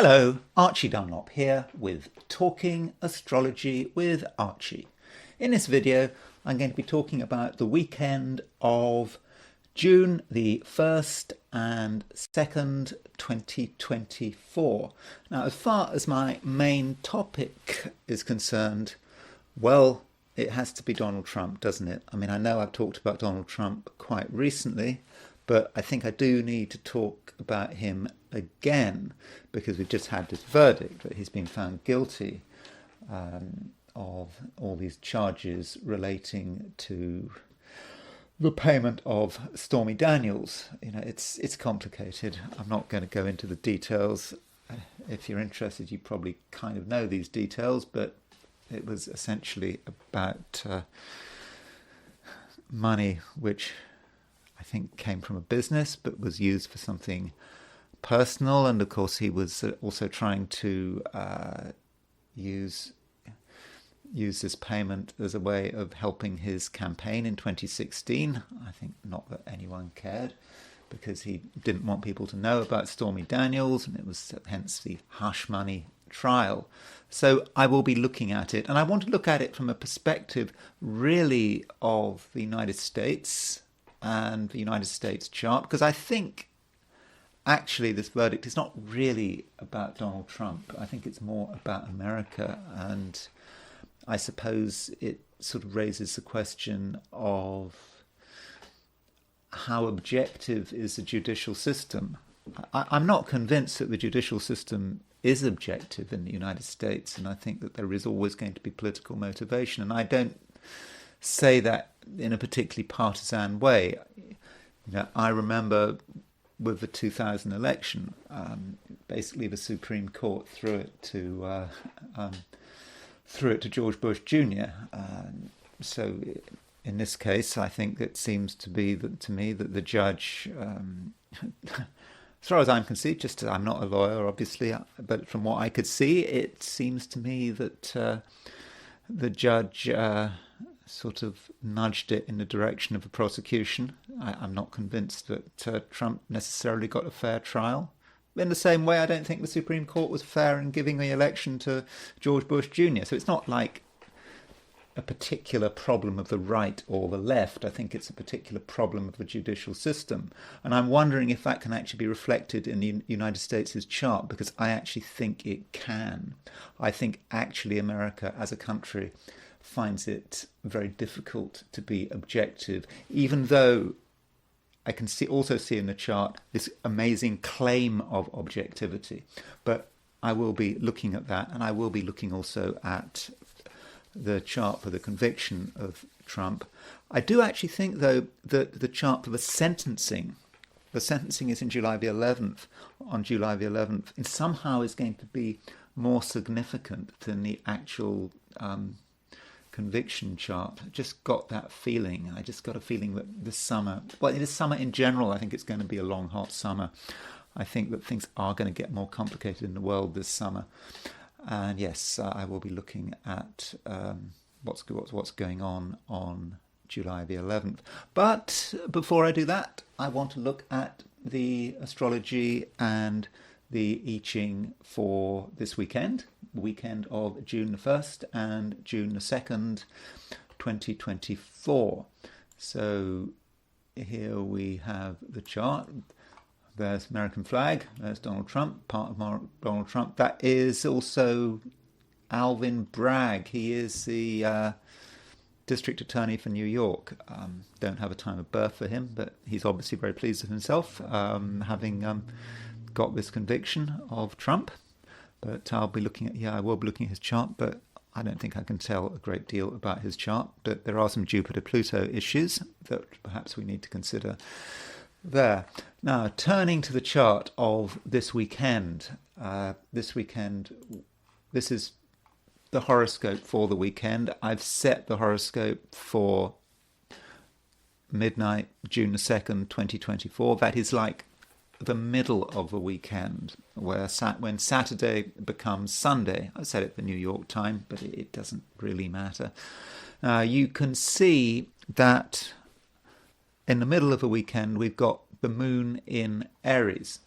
Hello, Archie Dunlop here with Talking Astrology with Archie. In this video, I'm going to be talking about the weekend of June the 1st and 2nd, 2024. Now, as far as my main topic is concerned, well, it has to be Donald Trump, doesn't it? I mean, I know I've talked about Donald Trump quite recently, but I think I do need to talk about him again because we've just had this verdict that he's been found guilty of all these charges relating to the payment of Stormy Daniels. You know, it's complicated. I'm not going to go into the details. If you're interested, you probably kind of know these details, but it was essentially about money which I think came from a business but was used for something personal, and of course he was also trying to use this payment as a way of helping his campaign in 2016. I think not that anyone cared because he didn't want people to know about Stormy Daniels, and it was hence the hush money trial. So I will be looking at it, and I want to look at it from a perspective really of the United States and the United States chart, because I think actually this verdict is not really about Donald Trump. I think it's more about America, and I suppose it sort of raises the question of how objective is the judicial system. I'm not convinced that the judicial system is objective in the United States, and I think that there is always going to be political motivation, and I don't say that in a particularly partisan way. You know, I remember with the 2000 election, basically the Supreme Court threw it to George Bush Jr. So in this case, I think it seems to be that to me that the judge, as far as I'm concerned, I'm not a lawyer, obviously, but from what I could see, it seems to me that the judge sort of nudged it in the direction of the prosecution. I'm not convinced that Trump necessarily got a fair trial. In the same way, I don't think the Supreme Court was fair in giving the election to George Bush Jr. So it's not like a particular problem of the right or the left. I think it's a particular problem of the judicial system. And I'm wondering if that can actually be reflected in the United States' chart, because I actually think it can. I think actually America as a country finds it very difficult to be objective, even though I can also see in the chart this amazing claim of objectivity. But I will be looking at that, and I will be looking also at the chart for the conviction of Trump. I do actually think, though, that the chart for the sentencing is in July the 11th, on July the 11th, and somehow is going to be more significant than the actual conviction chart. I just got that feeling. I just got a feeling that this summer, well, this summer in general, I think it's going to be a long, hot summer. I think that things are going to get more complicated in the world this summer. And yes, I will be looking at what's going on July the 11th. But before I do that, I want to look at the astrology and the I Ching for this weekend of June the 1st and June the 2nd, 2024. So here we have the chart. There's American flag, there's Donald Trump, part of Donald Trump. That is also Alvin Bragg. He is the district attorney for New York. Don't have a time of birth for him, but he's obviously very pleased with himself, having got this conviction of Trump. But I will be looking at his chart, but I don't think I can tell a great deal about his chart. But there are some Jupiter-Pluto issues that perhaps we need to consider there. Now, turning to the chart of this weekend. This is the horoscope for the weekend. I've set the horoscope for midnight, June the 2nd, 2024. That is like the middle of the weekend, when Saturday becomes Sunday. I said it for New York time, but it doesn't really matter. You can see that in the middle of the weekend we've got the moon in Aries.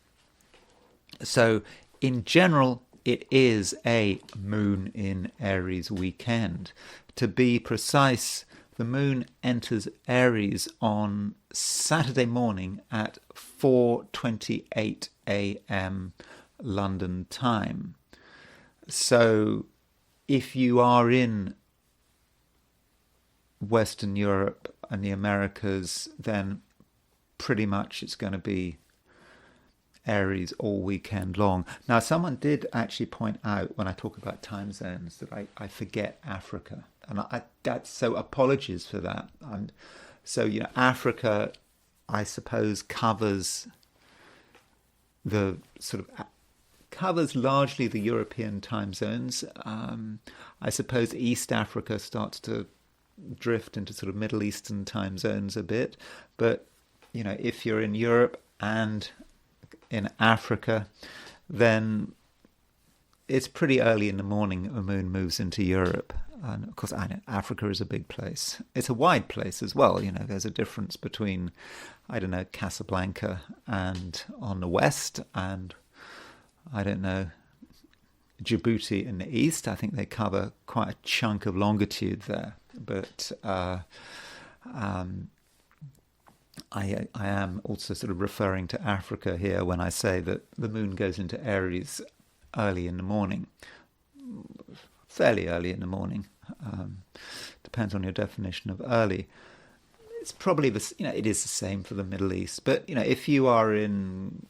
So in general, it is a moon in Aries weekend. To be precise, the moon enters Aries on Saturday morning at 4:28 a.m. London time. So if you are in Western Europe and the Americas, then pretty much it's going to be Aries all weekend long. Now, someone did actually point out when I talk about time zones that I forget Africa. And so apologies for that. So, Africa, I suppose, covers largely the European time zones. I suppose East Africa starts to drift into sort of Middle Eastern time zones a bit. But, if you're in Europe and in Africa, then it's pretty early in the morning a moon moves into Europe. And of course, I know Africa is a big place. It's a wide place as well. There's a difference between, Casablanca and on the west, and Djibouti in the east. I think they cover quite a chunk of longitude there. But I am also sort of referring to Africa here when I say that the moon goes into Aries early in the morning, fairly early in the morning. Depends on your definition of early. It's probably it is the same for the Middle East. But if you are in,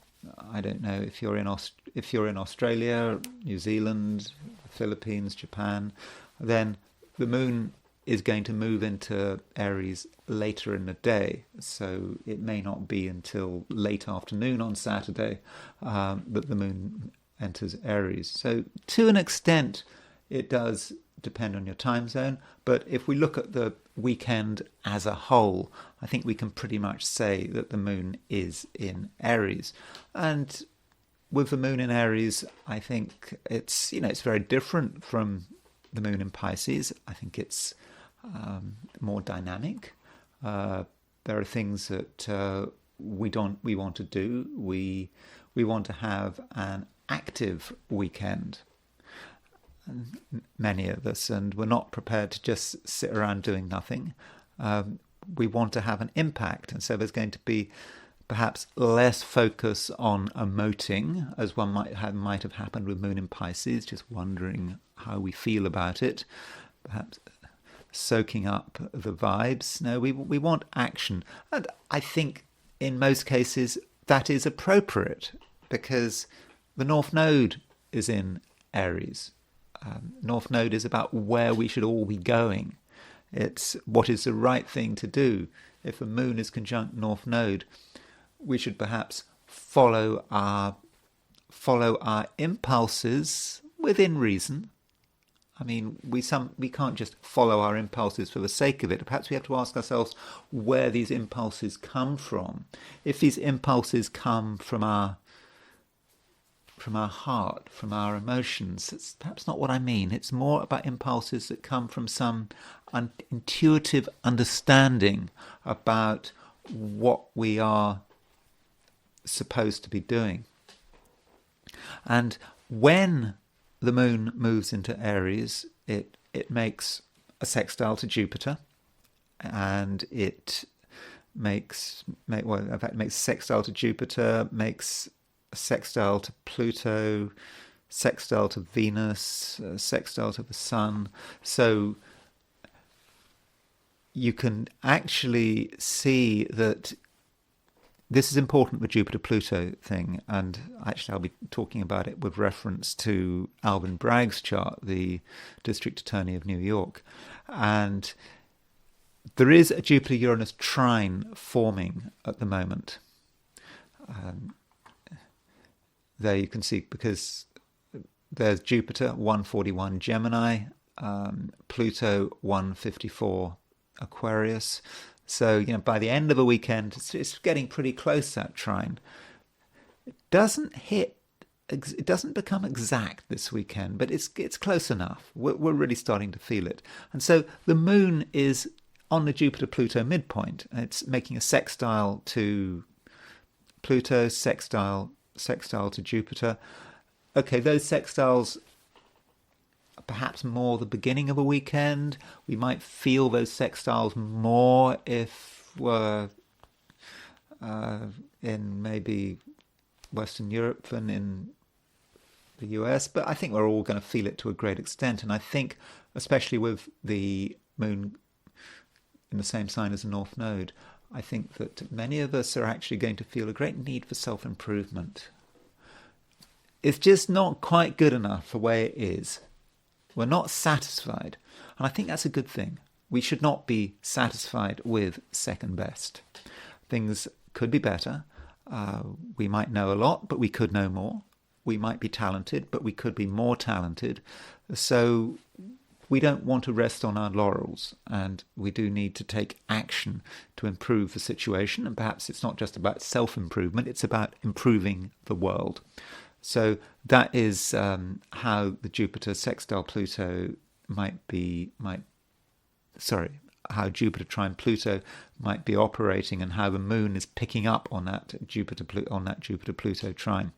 if you're in Australia, New Zealand, Philippines, Japan, then the moon is going to move into Aries later in the day. So it may not be until late afternoon on Saturday that the moon enters Aries. So to an extent, it does depend on your time zone. But if we look at the weekend as a whole, I think we can pretty much say that the moon is in Aries. And with the moon in Aries, I think it's very different from the moon in Pisces. I think it's more dynamic. There are things that we want to do. We want to have an active weekend, and many of us, and we're not prepared to just sit around doing nothing. We want to have an impact, and so there's going to be perhaps less focus on emoting, as one might have happened with Moon in Pisces, just wondering how we feel about it, perhaps soaking up the vibes. No, we want action, and I think in most cases that is appropriate because the North Node is in Aries. North Node is about where we should all be going. It's what is the right thing to do. If a moon is conjunct North Node, we should perhaps follow our impulses within reason. I mean, we can't just follow our impulses for the sake of it. Perhaps we have to ask ourselves where these impulses come from. If these impulses come from our heart, from our emotions, it's perhaps not what I mean. It's more about impulses that come from some intuitive understanding about what we are supposed to be doing. And when the moon moves into Aries, it makes a sextile to Jupiter, and it makes sextile to Jupiter, makes a sextile to Pluto, sextile to Venus, sextile to the Sun. So you can actually see that this is important, the Jupiter-Pluto thing, and actually I'll be talking about it with reference to Alvin Bragg's chart, the District Attorney of New York. And there is a Jupiter-Uranus trine forming at the moment. There you can see, because there's Jupiter 141 Gemini, Pluto 154 Aquarius. So, by the end of a weekend, it's getting pretty close, that trine. It doesn't become exact this weekend, but it's close enough. We're really starting to feel it. And so the moon is on the Jupiter-Pluto midpoint. It's making a sextile to Pluto, sextile to Jupiter. okay, those sextiles are perhaps more the beginning of a weekend. We might feel those sextiles more if we're in maybe Western Europe than in the US, but I think we're all going to feel it to a great extent. And I think, especially with the moon in the same sign as the North Node, I think that many of us are actually going to feel a great need for self-improvement. It's just not quite good enough the way it is. We're not satisfied. And I think that's a good thing. We should not be satisfied with second best. Things could be better. We might know a lot, but we could know more. We might be talented, but we could be more talented. So we don't want to rest on our laurels, and we do need to take action to improve the situation. And perhaps it's not just about self-improvement, it's about improving the world. So that is how the Jupiter sextile Pluto how Jupiter trine Pluto might be operating, and how the moon is picking up on that Jupiter Pluto trine.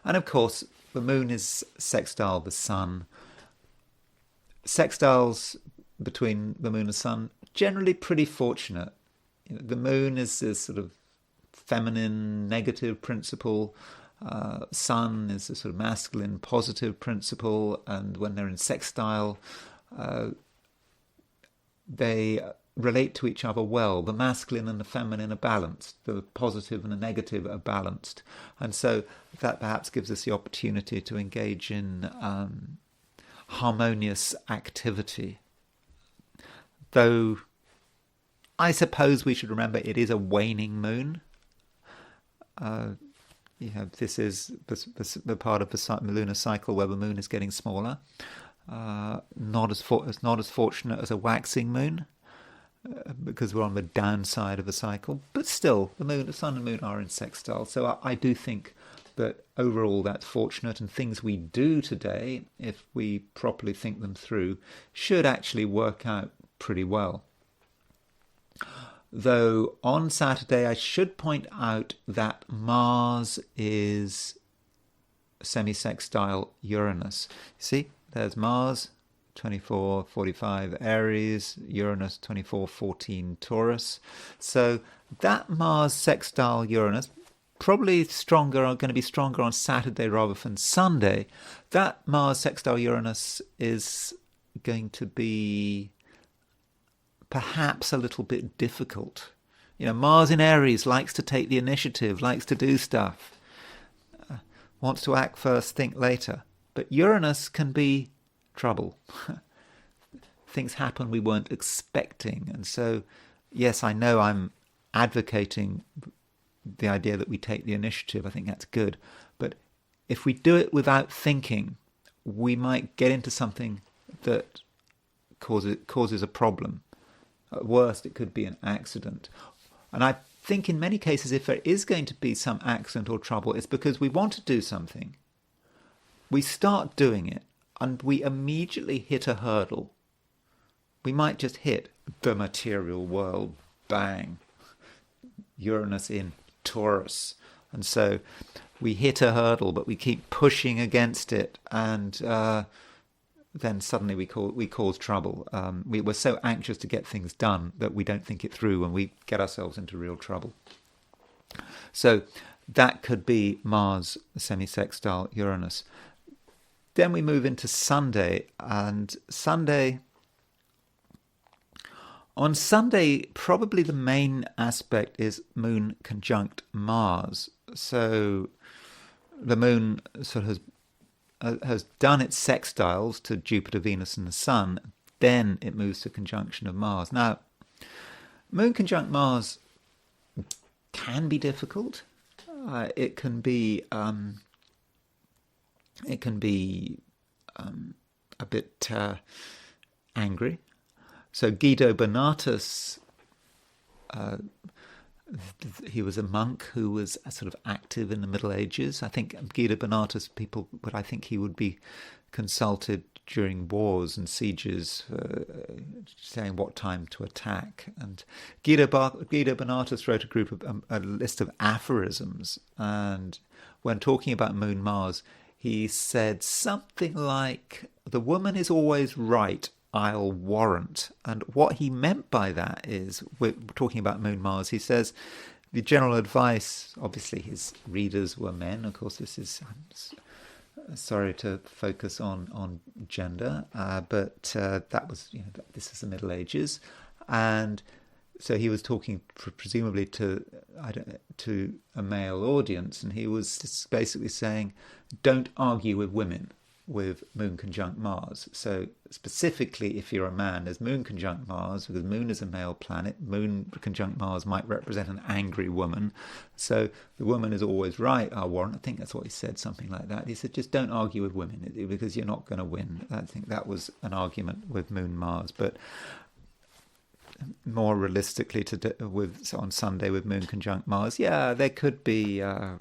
And of course, the moon is sextile the sun. Sextiles between the moon and sun, generally pretty fortunate. The moon is this sort of feminine, negative principle. Sun is a sort of masculine, positive principle. And when they're in sextile, they relate to each other well. The masculine and the feminine are balanced. The positive and the negative are balanced. And so that perhaps gives us the opportunity to engage in harmonious activity. Though I suppose we should remember it is a waning moon. This is the part of the lunar cycle where the moon is getting smaller. Not as fortunate as a waxing moon, because we're on the downside of the cycle. But still, the sun and moon are in sextile. So I do think that overall that's fortunate, and things we do today, if we properly think them through, should actually work out pretty well. Though on Saturday I should point out that Mars is semi-sextile Uranus. See, there's Mars, 24:45 Aries, Uranus 24:14 Taurus. So that Mars sextile Uranus, probably going to be stronger on Saturday rather than Sunday. That Mars sextile Uranus is going to be perhaps a little bit difficult. Mars in Aries likes to take the initiative, likes to do stuff, wants to act first, think later. But Uranus can be trouble. Things happen we weren't expecting. And so, yes, I know I'm advocating the idea that we take the initiative. I think that's good. But if we do it without thinking, we might get into something that causes a problem. At worst, it could be an accident. And I think in many cases, if there is going to be some accident or trouble, it's because we want to do something. We start doing it, and we immediately hit a hurdle. We might just hit the material world, bang, Uranus in Taurus. And so we hit a hurdle, but we keep pushing against it, and then suddenly we cause trouble. We're so anxious to get things done that we don't think it through, and we get ourselves into real trouble. So that could be Mars semi-sextile Uranus. Then we move into Sunday, and on Sunday, probably the main aspect is Moon conjunct Mars. So the Moon sort of has done its sextiles to Jupiter, Venus, and the Sun. Then it moves to conjunction of Mars. Now, Moon conjunct Mars can be difficult. It can be a bit angry. So Guido Bonatus, he was a monk who was sort of active in the Middle Ages. I think Guido Bonatus, but I think he would be consulted during wars and sieges, saying what time to attack. And Guido Bonatus wrote a list of aphorisms, and when talking about Moon Mars, he said something like, "The woman is always right, I'll warrant." And what he meant by that is, we're talking about Moon Mars, he says, the general advice, obviously his readers were men, of course this is, I'm sorry to focus on gender, but that was, this is the Middle Ages, and so he was talking presumably to a male audience, and he was just basically saying, don't argue with women with Moon conjunct Mars. So specifically, if you're a man, there's Moon conjunct Mars, because Moon is a male planet. Moon conjunct Mars might represent an angry woman. So the woman is always right, our warrant. I think that's what he said, something like that. He said, just don't argue with women, because you're not going to win. I think that was an argument with Moon Mars. But more realistically, on Sunday with Moon conjunct Mars, yeah, there could be arguments.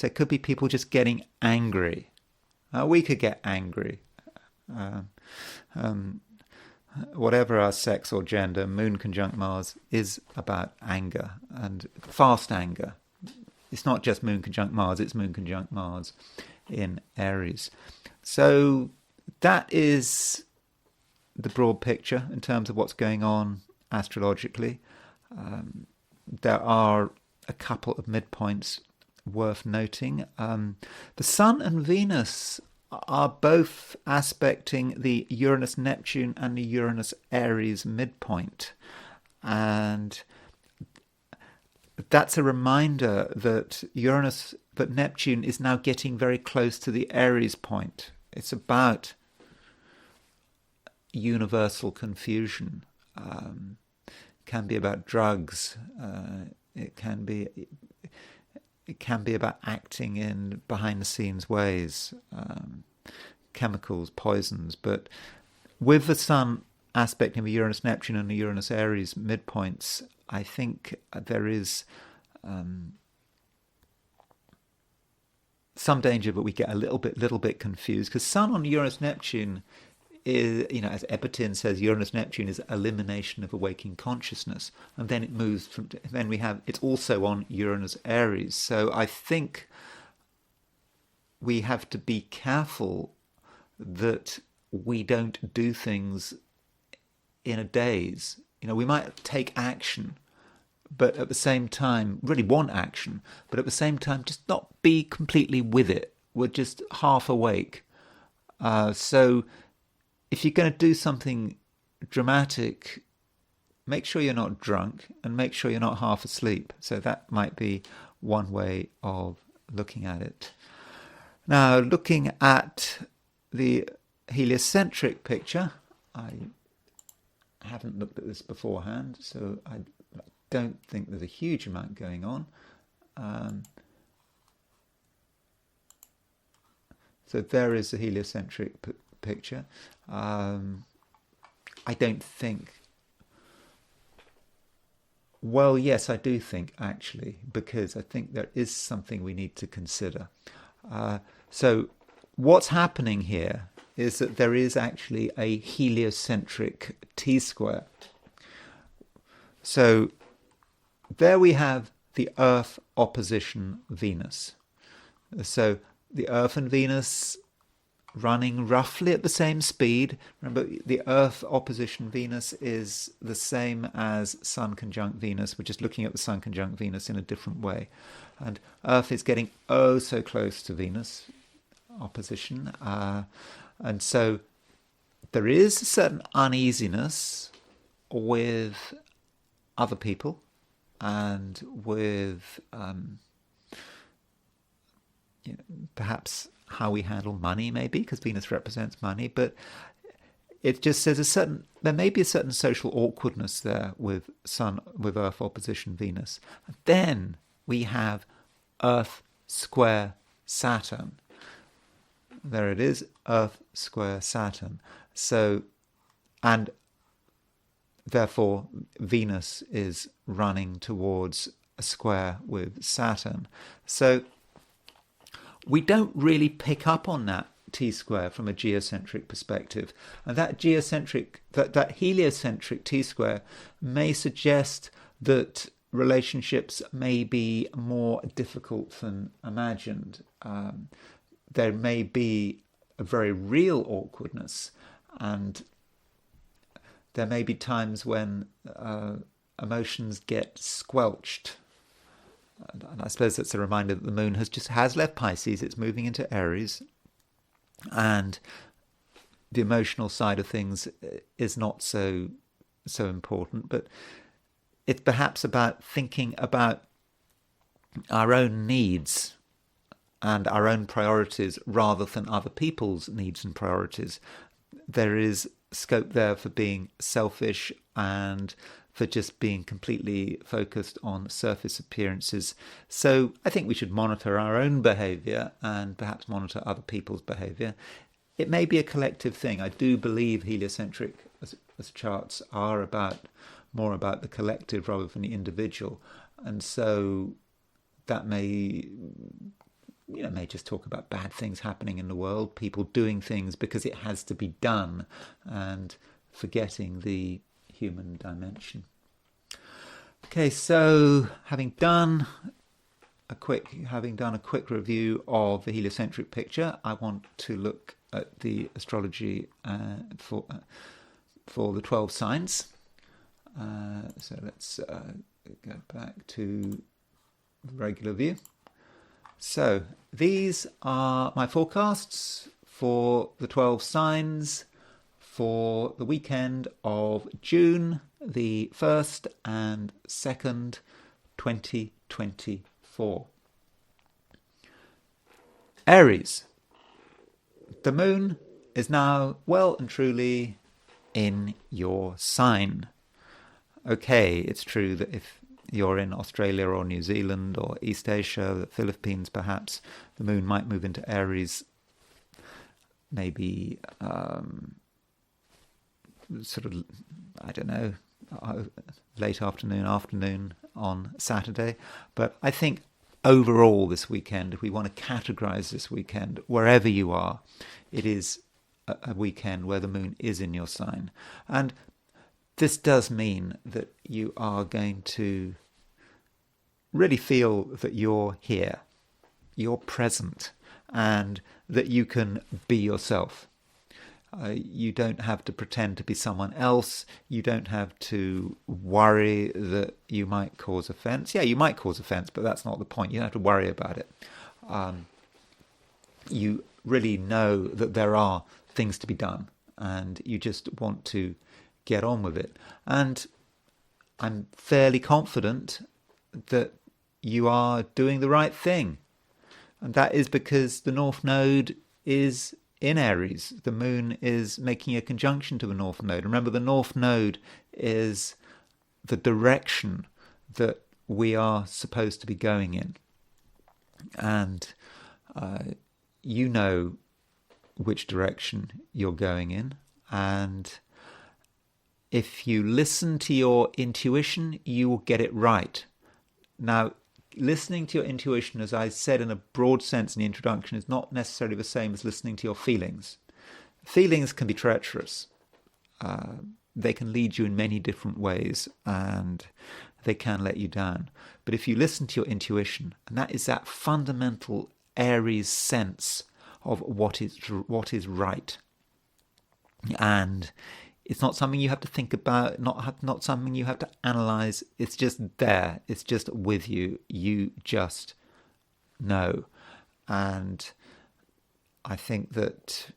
There could be people just getting angry. We could get angry. Whatever our sex or gender, Moon conjunct Mars is about anger, and fast anger. It's not just Moon conjunct Mars, it's Moon conjunct Mars in Aries. So that is the broad picture in terms of what's going on astrologically. There are a couple of midpoints worth noting. The Sun and Venus are both aspecting the Uranus-Neptune and the Uranus-Aries midpoint. And that's a reminder that Neptune is now getting very close to the Aries point. It's about universal confusion. Can be about drugs. It can be about acting in behind-the-scenes ways, chemicals, poisons. But with the Sun aspecting the Uranus-Neptune and the Uranus-Aries midpoints, I think there is some danger, but we get a little bit confused, because Sun on Uranus-Neptune is, as Epitin says, Uranus-Neptune is elimination of a waking consciousness, and then it moves from. Then it's also on Uranus-Aries. So I think we have to be careful that we don't do things in a daze. We might take action, but at the same time, really want action, but at the same time, just not be completely with it. We're just half awake. So if you're going to do something dramatic, make sure you're not drunk and make sure you're not half asleep. So that might be one way of looking at it. Now, looking at the heliocentric picture, I haven't looked at this beforehand, so I don't think there's a huge amount going on. So there is the heliocentric picture. I don't think. Well, yes, I do think, actually, because I think there is something we need to consider. So what's happening here is that there is actually a heliocentric T-square. So there we have the Earth opposition Venus. So the Earth and Venus running roughly at the same speed. Remember, the Earth opposition Venus is the same as Sun conjunct Venus. We're just looking at the Sun conjunct Venus in a different way. And Earth is getting so close to Venus opposition. And so there is a certain uneasiness with other people and with perhaps how we handle money, maybe, because Venus represents money, but it just says there may be a certain social awkwardness there with Earth opposition Venus. And then we have Earth square Saturn. There it is, Earth square Saturn. So, and therefore Venus is running towards a square with Saturn. So we don't really pick up on that T-square from a geocentric perspective. And that heliocentric T-square may suggest that relationships may be more difficult than imagined. There may be a very real awkwardness, and there may be times when emotions get squelched. And I suppose that's a reminder that the moon has left Pisces. It's moving into Aries, and the emotional side of things is not so important. But it's perhaps about thinking about our own needs and our own priorities rather than other people's needs and priorities. There is scope there for being selfish and for just being completely focused on surface appearances. So I think we should monitor our own behaviour and perhaps monitor other people's behaviour. It may be a collective thing. I do believe heliocentric as charts are more about the collective rather than the individual. And so that may just talk about bad things happening in the world, people doing things because it has to be done, and forgetting the human dimension. Okay, so having done a quick review of the heliocentric picture, I want to look at the astrology for the 12 signs. So let's go back to the regular view. So these are my forecasts for the 12 signs for the weekend of June the 1st and 2nd, 2024. Aries. The moon is now well and truly in your sign. Okay, it's true that if you're in Australia or New Zealand or East Asia, the Philippines perhaps, the moon might move into Aries maybe late afternoon on Saturday. But I think overall this weekend, if we want to categorize this weekend, wherever you are, it is a weekend where the moon is in your sign. And this does mean that you are going to really feel that you're here, you're present, and that you can be yourself. You don't have to pretend to be someone else. You don't have to worry that you might cause offense. Yeah, you might cause offense, but that's not the point. You don't have to worry about it. You really know that there are things to be done, and you just want to get on with it. And I'm fairly confident that you are doing the right thing. And that is because the North Node is in Aries. The moon is making a conjunction to the North Node. Remember, the North Node is the direction that we are supposed to be going in. And you know which direction you're going in. And if you listen to your intuition, you will get it right. Now, listening to your intuition, as I said in a broad sense in the introduction, is not necessarily the same as listening to your feelings. Feelings can be treacherous. They can lead you in many different ways, and they can let you down. But if you listen to your intuition, and that is that fundamental Aries sense of what is right, and it's not something you have to think about, not something you have to analyze. It's just there. It's just with you. You just know. And I think that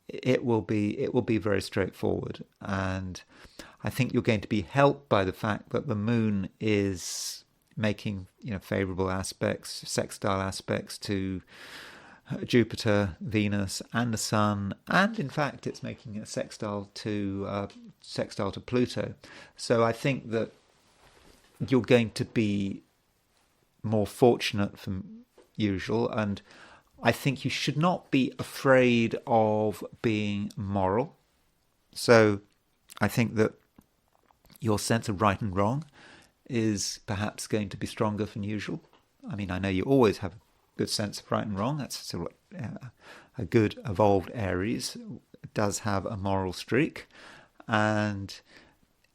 it will be very straightforward. And I think you're going to be helped by the fact that the moon is making, favorable aspects, sextile aspects to Jupiter, Venus, and the Sun, and in fact, it's making a sextile to Pluto. So I think that you're going to be more fortunate than usual, and I think you should not be afraid of being moral. So I think that your sense of right and wrong is perhaps going to be stronger than usual. I mean, I know you always have good sense of right and wrong. That's a good evolved Aries does have a moral streak, and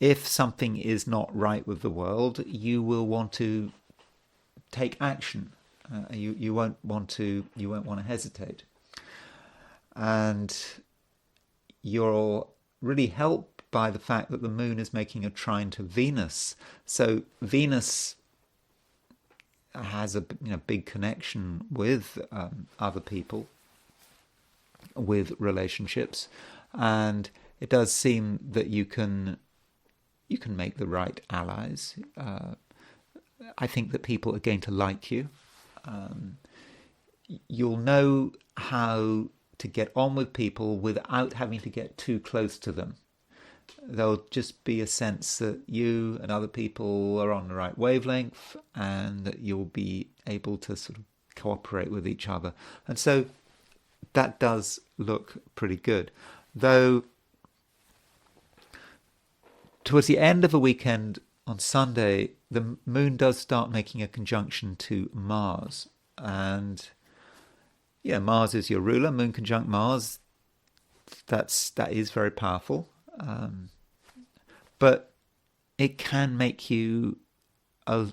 if something is not right with the world, you will want to take action. You won't want to hesitate, and you're really helped by the fact that the moon is making a trine to Venus. So Venus has a big connection with other people, with relationships, and it does seem that you can make the right allies. I think that people are going to like you. You'll know how to get on with people without having to get too close to them. There'll just be a sense that you and other people are on the right wavelength, and that you'll be able to sort of cooperate with each other. And so that does look pretty good. Though towards the end of the weekend on Sunday, the moon does start making a conjunction to Mars. And yeah, Mars is your ruler. Moon conjunct Mars, that is very powerful. But it can make you a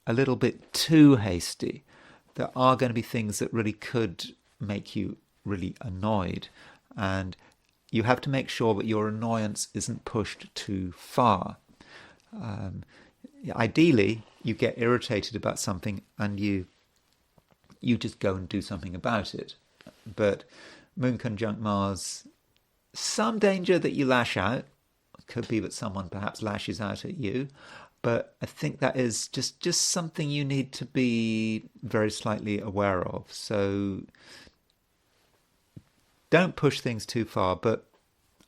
little bit too hasty. There are going to be things that really could make you really annoyed, and you have to make sure that your annoyance isn't pushed too far. Ideally, you get irritated about something and you just go and do something about it. But Moon conjunct Mars, some danger that you lash out. It could be that someone perhaps lashes out at you, but I think that is just something you need to be very slightly aware of. So don't push things too far. But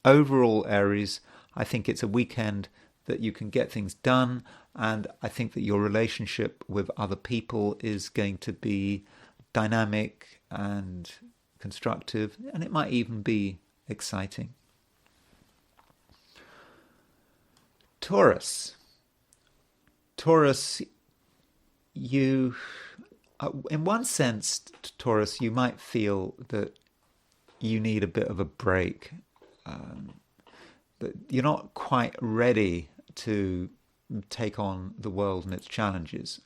overall, Aries, I think it's a weekend that you can get things done, and I think that your relationship with other people is going to be dynamic and constructive, and it might even be exciting. Taurus, you, in one sense, Taurus, you might feel that you need a bit of a break, that you're not quite ready to take on the world and its challenges.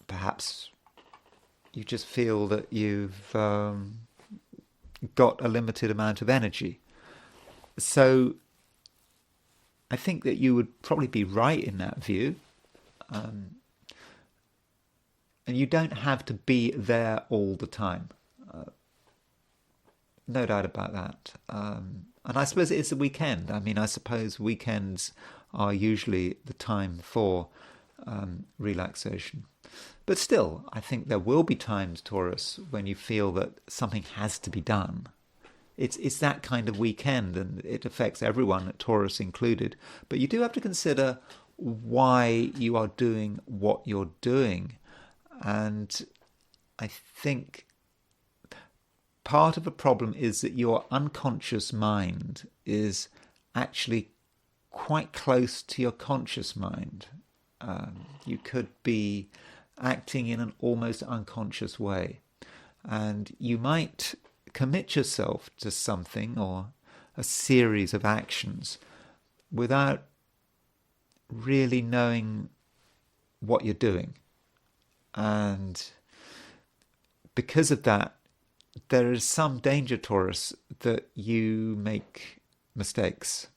Perhaps you just feel that you've got a limited amount of energy. So I think that you would probably be right in that view. And you don't have to be there all the time. No doubt about that. And I suppose it is a weekend. I mean, I suppose weekends are usually the time for relaxation. But still, I think there will be times, Taurus, when you feel that something has to be done. It's that kind of weekend, and it affects everyone, Taurus included. But you do have to consider why you are doing what you're doing. And I think part of the problem is that your unconscious mind is actually quite close to your conscious mind. You could be acting in an almost unconscious way, and you might commit yourself to something or a series of actions without really knowing what you're doing. And because of that, there is some danger, Taurus, that you make mistakes.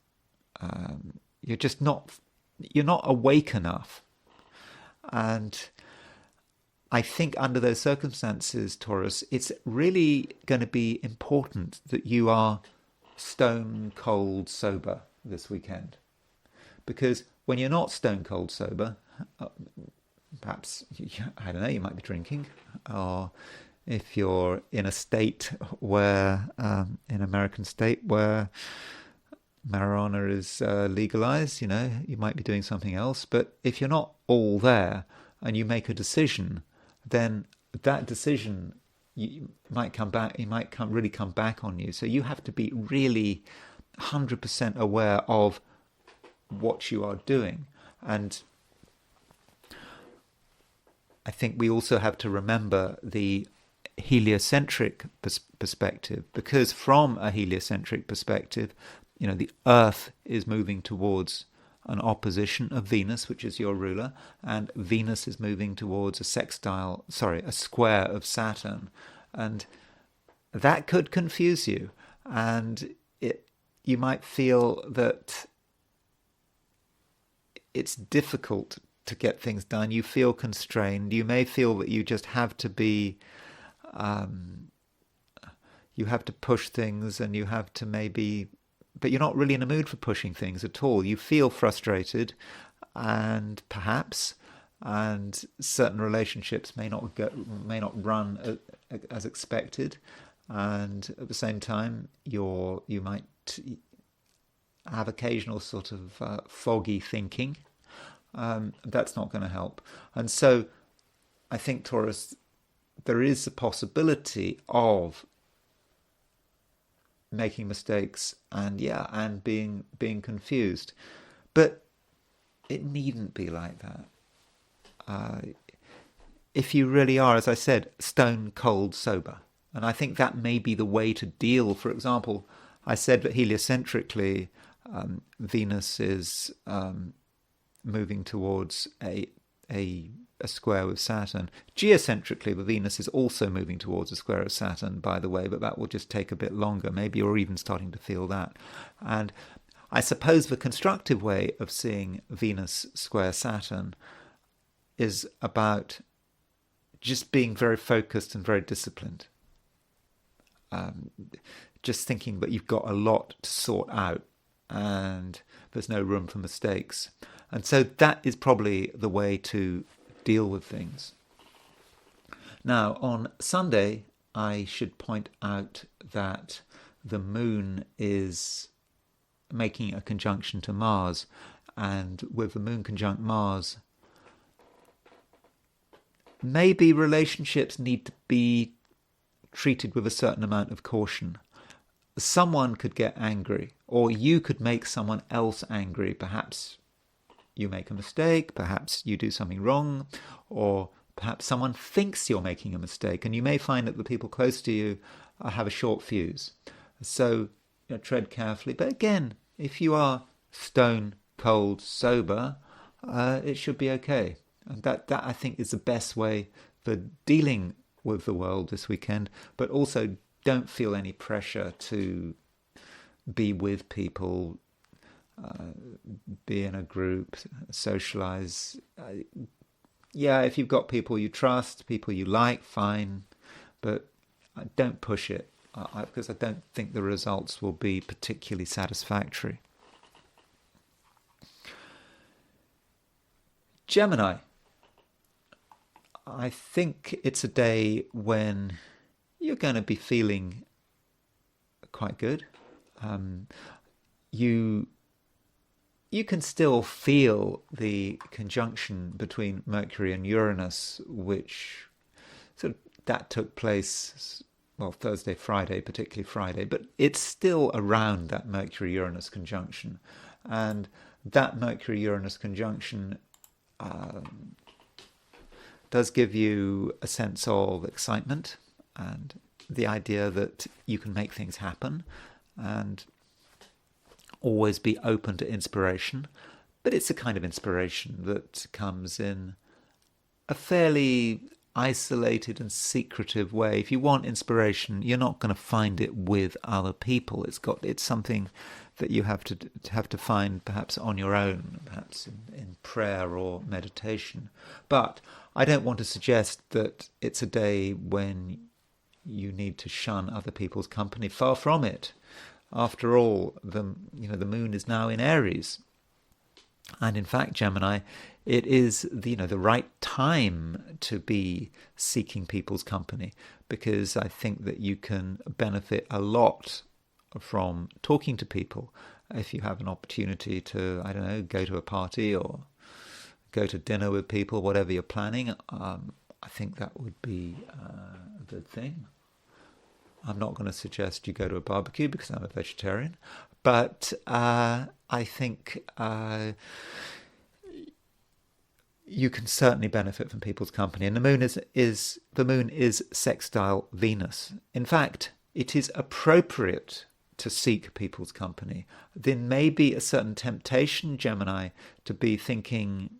You're not awake enough. And I think under those circumstances, Taurus, it's really going to be important that you are stone cold sober this weekend. Because when you're not stone cold sober, perhaps, I don't know, you might be drinking, or if you're in a state where, in American state where marijuana is legalized, you might be doing something else. But if you're not all there and you make a decision, then that decision might come back on you. So you have to be really 100% aware of what you are doing. And I think we also have to remember the heliocentric perspective, because from a heliocentric perspective, the Earth is moving towards an opposition of Venus, which is your ruler, and Venus is moving towards a square of Saturn. And that could confuse you. And you might feel that it's difficult to get things done. You feel constrained. You may feel that you just have to be, you have to push things, and you have to but you're not really in a mood for pushing things at all. You feel frustrated, and certain relationships may not run as expected, and at the same time, you might have occasional sort of foggy thinking. That's not going to help. And so I think, Taurus, there is a possibility of making mistakes and being confused. But it needn't be like that. If you really are, as I said, stone cold sober. And I think that may be the way to deal. For example, I said that heliocentrically, Venus is moving towards a square with Saturn. Geocentrically, the Venus is also moving towards a square of Saturn, by the way, but that will just take a bit longer. Maybe you're even starting to feel that. And I suppose the constructive way of seeing Venus square Saturn is about just being very focused and very disciplined. Just thinking that you've got a lot to sort out and there's no room for mistakes. And so that is probably the way to deal with things. Now, on Sunday, I should point out that the moon is making a conjunction to Mars. And with the moon conjunct Mars, maybe relationships need to be treated with a certain amount of caution. Someone could get angry, or you could make someone else angry. Perhaps you make a mistake, perhaps you do something wrong, or perhaps someone thinks you're making a mistake, and you may find that the people close to you have a short fuse. So tread carefully. But again, if you are stone cold sober, it should be okay. And that I think is the best way for dealing with the world this weekend. But also, don't feel any pressure to be with people, be in a group, socialize. If you've got people you trust, people you like, fine, but don't push it, because I don't think the results will be particularly satisfactory. Gemini. I think it's a day when you're going to be feeling quite good. You can still feel the conjunction between Mercury and Uranus, which that took place, Thursday, Friday, particularly Friday, but it's still around that Mercury-Uranus conjunction. And that Mercury-Uranus conjunction does give you a sense of excitement and the idea that you can make things happen and always be open to inspiration. But it's a kind of inspiration that comes in a fairly isolated and secretive way. If you want inspiration, you're not going to find it with other people. It's something that you have to find perhaps on your own, perhaps in prayer or meditation. But I don't want to suggest that it's a day when you need to shun other people's company. Far from it. After all, the moon is now in Aries. And in fact, Gemini, it is the right time to be seeking people's company, because I think that you can benefit a lot from talking to people. If you have an opportunity to, go to a party or go to dinner with people, whatever you're planning, I think that would be a good thing. I'm not going to suggest you go to a barbecue because I'm a vegetarian, but I think you can certainly benefit from people's company. And the moon is sextile Venus. In fact, it is appropriate to seek people's company. There may be a certain temptation, Gemini, to be thinking,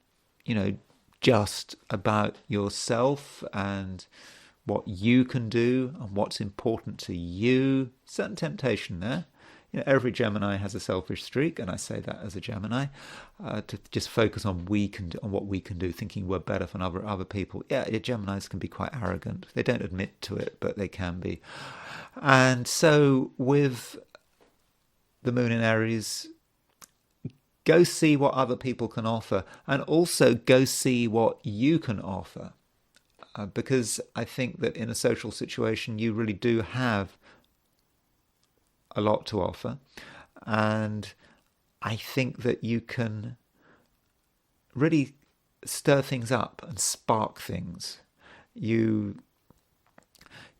just about yourself and what you can do and what's important to you. Certain temptation there. Every Gemini has a selfish streak, and I say that as a Gemini, to just focus on what we can do, thinking we're better than other people. Yeah, Geminis can be quite arrogant. They don't admit to it, but they can be. And so with the moon in Aries, go see what other people can offer, and also go see what you can offer. Because I think that in a social situation, you really do have a lot to offer, and I think that you can really stir things up and spark things. You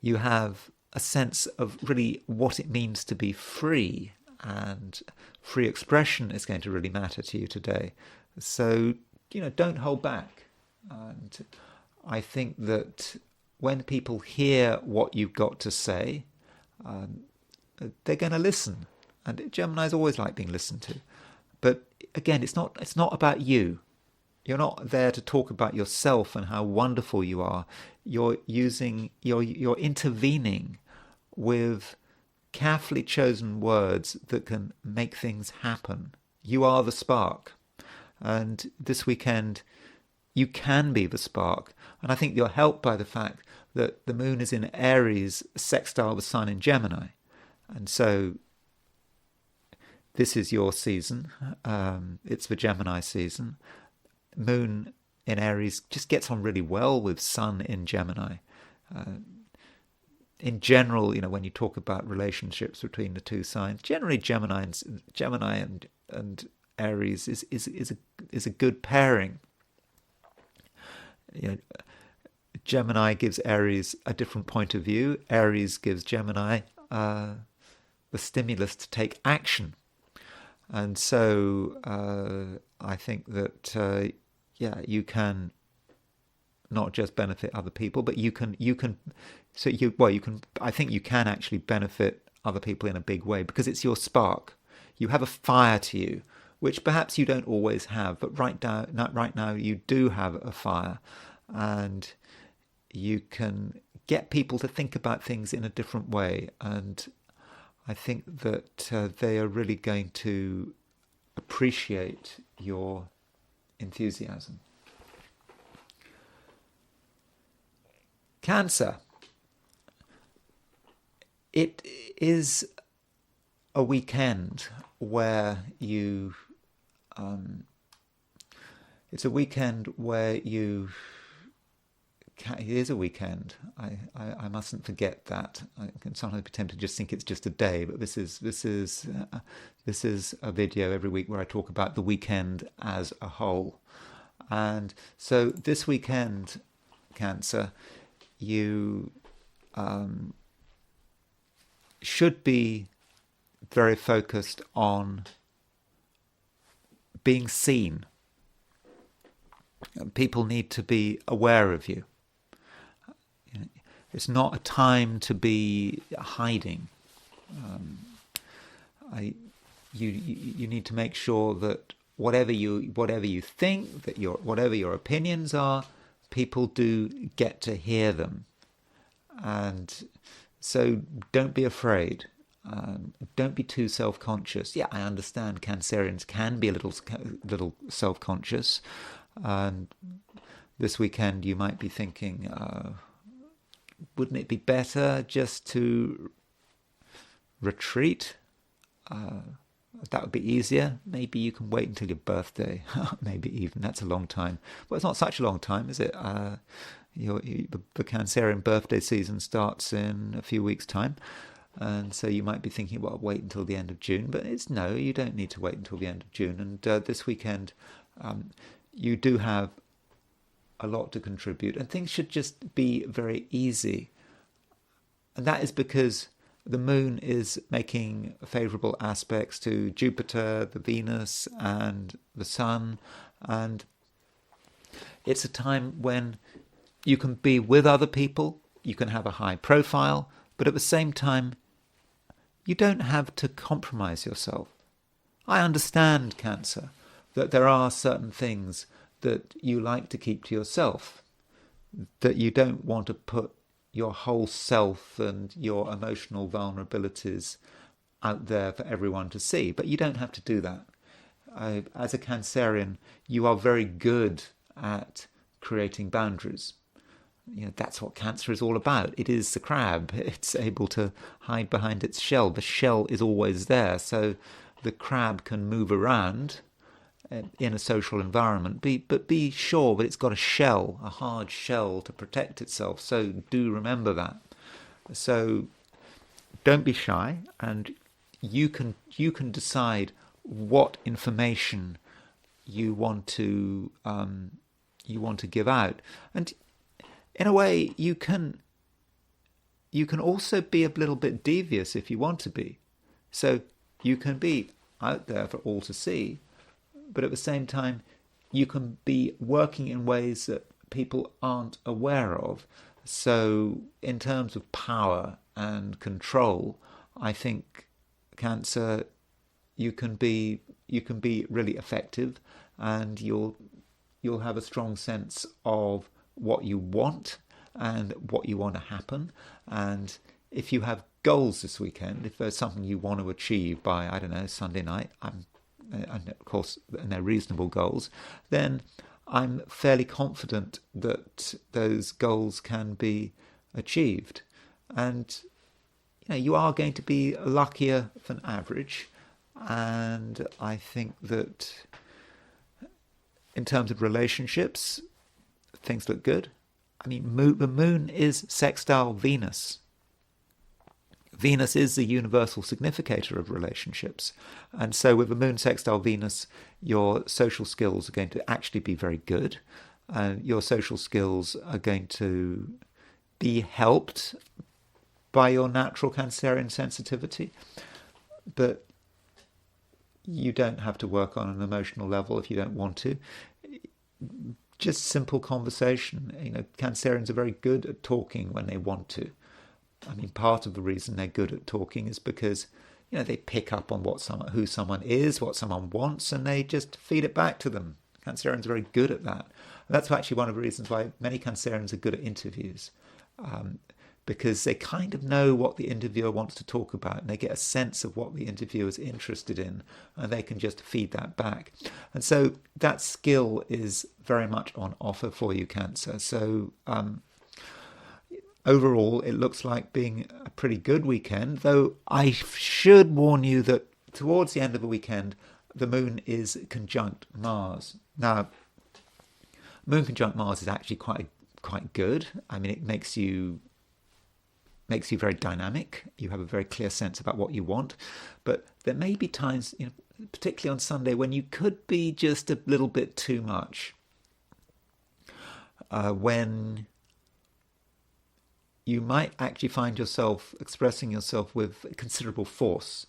have a sense of really what it means to be free, and free expression is going to really matter to you today. So don't hold back. And I think that when people hear what you've got to say, they're going to listen, and Geminis always like being listened to. But again, it's not about you. You're not there to talk about yourself and how wonderful you are. You're intervening with carefully chosen words that can make things happen. You are the spark, and this weekend you can be the spark. And I think you're helped by the fact that the moon is in Aries, sextile the sun in Gemini. And so this is your season. It's the Gemini season. Moon in Aries just gets on really well with Sun in Gemini. In general, when you talk about relationships between the two signs, generally Gemini and Aries is a good pairing. Gemini gives Aries a different point of view. Aries gives Gemini the stimulus to take action. And so I think that you can not just benefit other people, but I think you can actually benefit other people in a big way, because it's your spark. You have a fire to you, which perhaps you don't always have, but right now you do have a fire, and you can get people to think about things in a different way. And I think that they are really going to appreciate your enthusiasm. Cancer. It is a weekend where you... it's a weekend where you... It is a weekend. I mustn't forget that. I can sometimes be tempted to just think it's just a day, but this is a video every week where I talk about the weekend as a whole. And so this weekend, Cancer, you should be very focused on being seen. People need to be aware of you. It's not a time to be hiding. You need to make sure that whatever you think, that whatever your opinions are, people do get to hear them. And so don't be afraid. Don't be too self-conscious. Yeah, I understand Cancerians can be a little self-conscious. And this weekend you might be thinking, wouldn't it be better just to retreat? That would be easier. Maybe you can wait until your birthday. Maybe even. That's a long time. Well, it's not such a long time, is it? The Cancerian birthday season starts in a few weeks' time. And so you might be thinking, well, wait until the end of June. But no, you don't need to wait until the end of June. And this weekend, you do have a lot to contribute. And things should just be very easy. And that is because the moon is making favourable aspects to Jupiter, the Venus, and the Sun. And it's a time when you can be with other people, you can have a high profile, but at the same time, you don't have to compromise yourself. I understand, Cancer, that there are certain things that you like to keep to yourself, that you don't want to put your whole self and your emotional vulnerabilities out there for everyone to see. But you don't have to do that. As a Cancerian, you are very good at creating boundaries. That's what Cancer is all about. It is the crab. It's able to hide behind its shell. The shell is always there, so the crab can move around in a social environment, but be sure that it's got a shell, a hard shell to protect itself. So do remember that. So don't be shy, and you can decide what information you want to give out. And in a way, you can also be a little bit devious if you want to be. So you can be out there for all to see, but at the same time, you can be working in ways that people aren't aware of. So in terms of power and control, I think, Cancer, you can be really effective, and you'll have a strong sense of what you want and what you want to happen. And if you have goals this weekend, if there's something you want to achieve by, I don't know, Sunday night, and of course they're reasonable goals, then I'm fairly confident that those goals can be achieved. And you are going to be luckier than average. And I think that in terms of relationships, things look good. I mean, the moon is sextile Venus. Venus is the universal significator of relationships. And so with the moon sextile Venus, your social skills are going to actually be very good. Your social skills are going to be helped by your natural Cancerian sensitivity. But you don't have to work on an emotional level if you don't want to. Just simple conversation. Cancerians are very good at talking when they want to. I mean, part of the reason they're good at talking is because, they pick up on who someone is, what someone wants, and they just feed it back to them. Cancerians are very good at that. And that's actually one of the reasons why many Cancerians are good at interviews. Because they kind of know what the interviewer wants to talk about, and they get a sense of what the interviewer is interested in, and they can just feed that back. And so that skill is very much on offer for you, Cancer. So overall, it looks like being a pretty good weekend, though I should warn you that towards the end of the weekend, the moon is conjunct Mars. Now, moon conjunct Mars is actually quite good. I mean, it makes you very dynamic. You have a very clear sense about what you want. But there may be times, particularly on Sunday, when you could be just a little bit too much. When you might actually find yourself expressing yourself with considerable force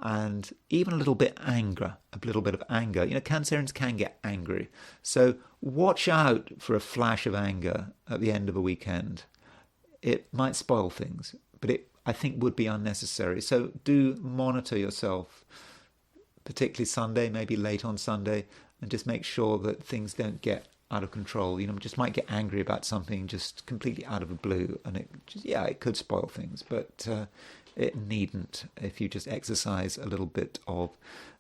and even a little bit of anger. Cancerians can get angry. So watch out for a flash of anger at the end of a weekend. It might spoil things, but I think would be unnecessary. So do monitor yourself, particularly Sunday, maybe late on Sunday, and just make sure that things don't get out of control. Just might get angry about something just completely out of the blue, and it could spoil things, but it needn't if you just exercise a little bit of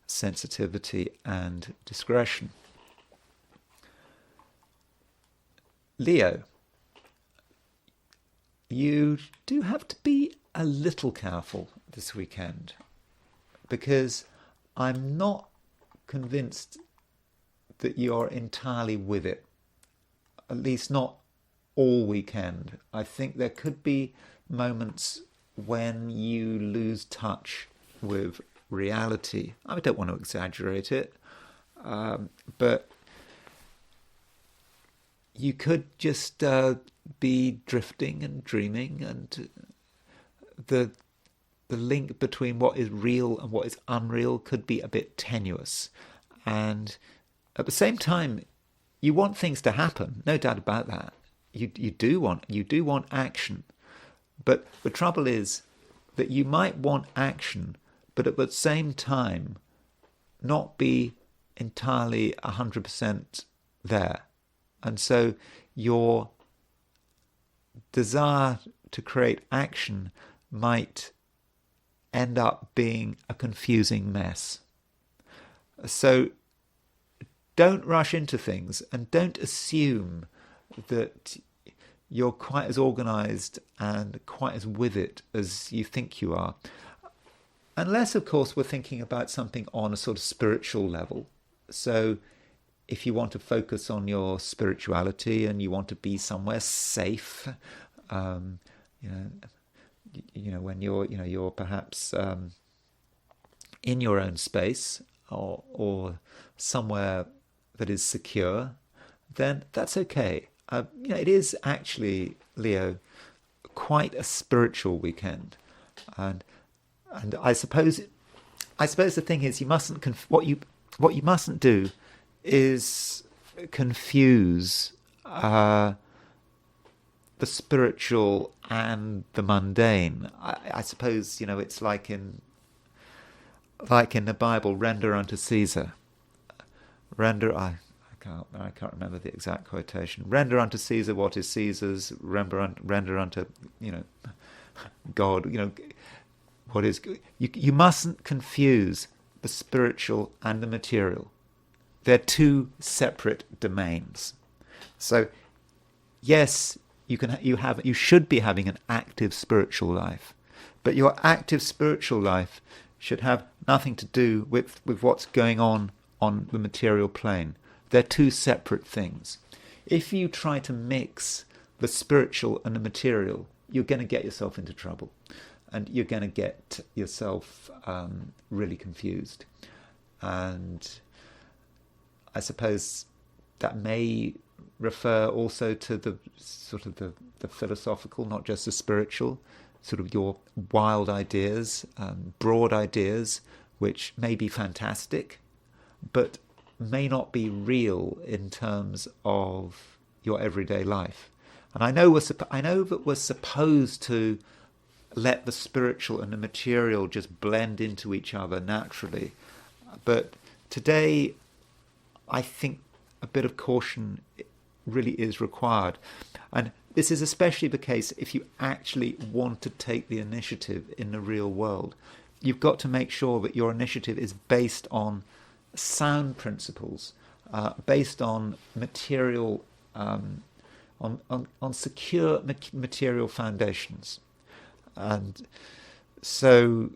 sensitivity and discretion. Leo, you do have to be a little careful this weekend, because I'm not convinced that you're entirely with it, at least not all weekend. I think there could be moments when you lose touch with reality. I don't want to exaggerate it, but you could just be drifting and dreaming, and the link between what is real and what is unreal could be a bit tenuous. And at the same time, you want things to happen, no doubt about that. You do want action, but the trouble is, that you might want action, but at the same time not be entirely 100% there. And so your desire to create action might end up being a confusing mess. So don't rush into things, and don't assume that you're quite as organized and quite as with it as you think you are. Unless, of course, we're thinking about something on a sort of spiritual level. So if you want to focus on your spirituality and you want to be somewhere safe, when you're perhaps in your own space or somewhere that is secure, then that's okay. It is actually, Leo, quite a spiritual weekend, and I suppose the thing is, you mustn't what you mustn't do is confuse the spiritual and the mundane. I suppose it's like in the Bible, render unto Caesar. I can't remember the exact quotation. Render unto Caesar what is Caesar's. Render unto God. What is. You mustn't confuse the spiritual and the material. They're two separate domains. So, yes, you should be having an active spiritual life, but your active spiritual life should have nothing to do with what's going on the material plane. They're two separate things. If you try to mix the spiritual and the material, you're going to get yourself into trouble, and you're going to get yourself really confused. And I suppose that may refer also to the sort of the philosophical, not just the spiritual, sort of your wild ideas, broad ideas, which may be fantastic, but may not be real in terms of your everyday life. And I know that we're supposed to let the spiritual and the material just blend into each other naturally, but today I think a bit of caution really is required. And this is especially the case if you actually want to take the initiative in the real world. You've got to make sure that your initiative is based on sound principles, based on material, on secure material foundations. And so,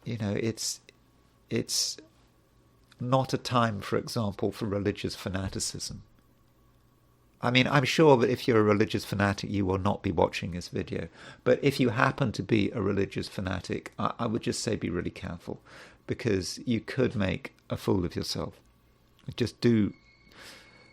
it's not a time, for example, for religious fanaticism. I mean, I'm sure that if you're a religious fanatic, you will not be watching this video. But if you happen to be a religious fanatic, I would just say be really careful, because you could make a fool of yourself. Just do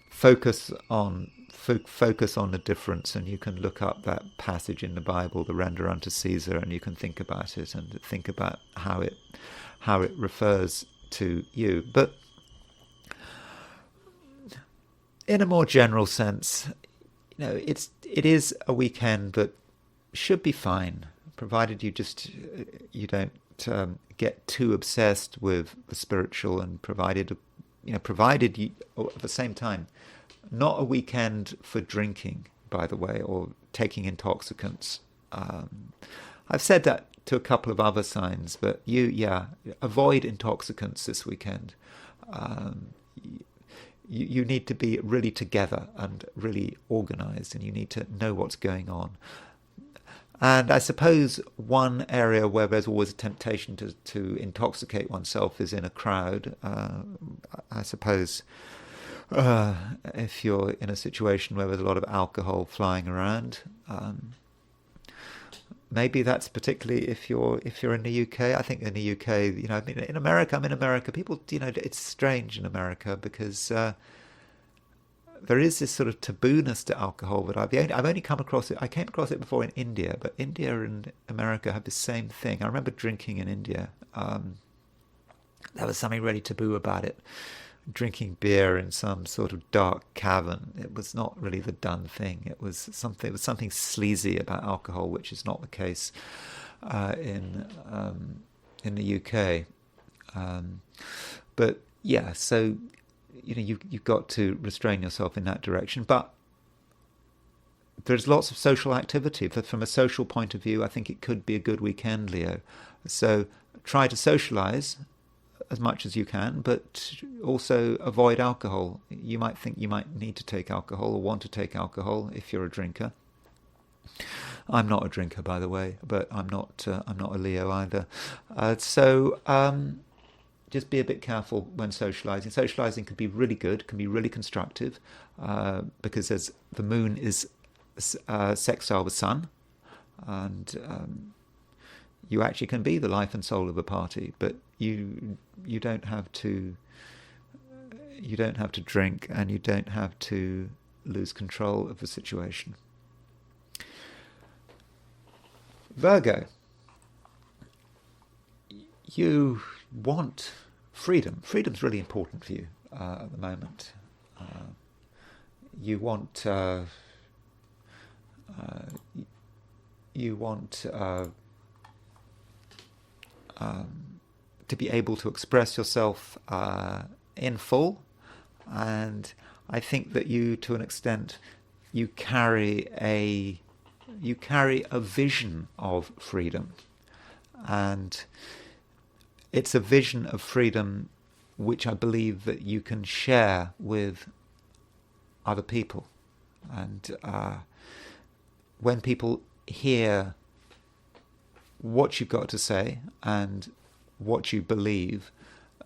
focus on the difference, and you can look up that passage in the Bible, the render unto Caesar, and you can think about it and think about how it refers to you. But in a more general sense, it is a weekend that should be fine, provided you don't get too obsessed with the spiritual, and provided you at the same time, not a weekend for drinking, by the way, or taking intoxicants. I've said that to a couple of other signs, but avoid intoxicants this weekend. You need to be really together and really organized, and you need to know what's going on. And I suppose one area where there's always a temptation to intoxicate oneself is in a crowd. I suppose if you're in a situation where there's a lot of alcohol flying around, maybe that's particularly if you're in the UK. I think in the UK, in America, I'm in America. People, it's strange in America because there is this sort of tabooness to alcohol that I've only come across it. I came across it before in India, but India and America have the same thing. I remember drinking in India. There was something really taboo about it. drinking beer in some sort of dark cavern. It was not really the done thing. It was something sleazy about alcohol, which is not the case in the UK. But yeah, so you've got to restrain yourself in that direction. But there's lots of social activity. From a social point of view, I think it could be a good weekend, Leo. So try to socialize as much as you can, but also avoid alcohol. You might think you might need to take alcohol or want to take alcohol if you're a drinker. I'm not a drinker, by the way, but I'm not a Leo either. So just be a bit careful when socializing. Socializing can be really good, can be really constructive, because the moon is sextile with Sun, and you actually can be the life and soul of a party, but you don't have to drink, and you don't have to lose control of the situation. Virgo, you want freedom. Freedom's really important for you at the moment. You want to be able to express yourself in full, and I think that you, to an extent, you carry a vision of freedom, and it's a vision of freedom which I believe that you can share with other people. And when people hear what you've got to say and what you believe,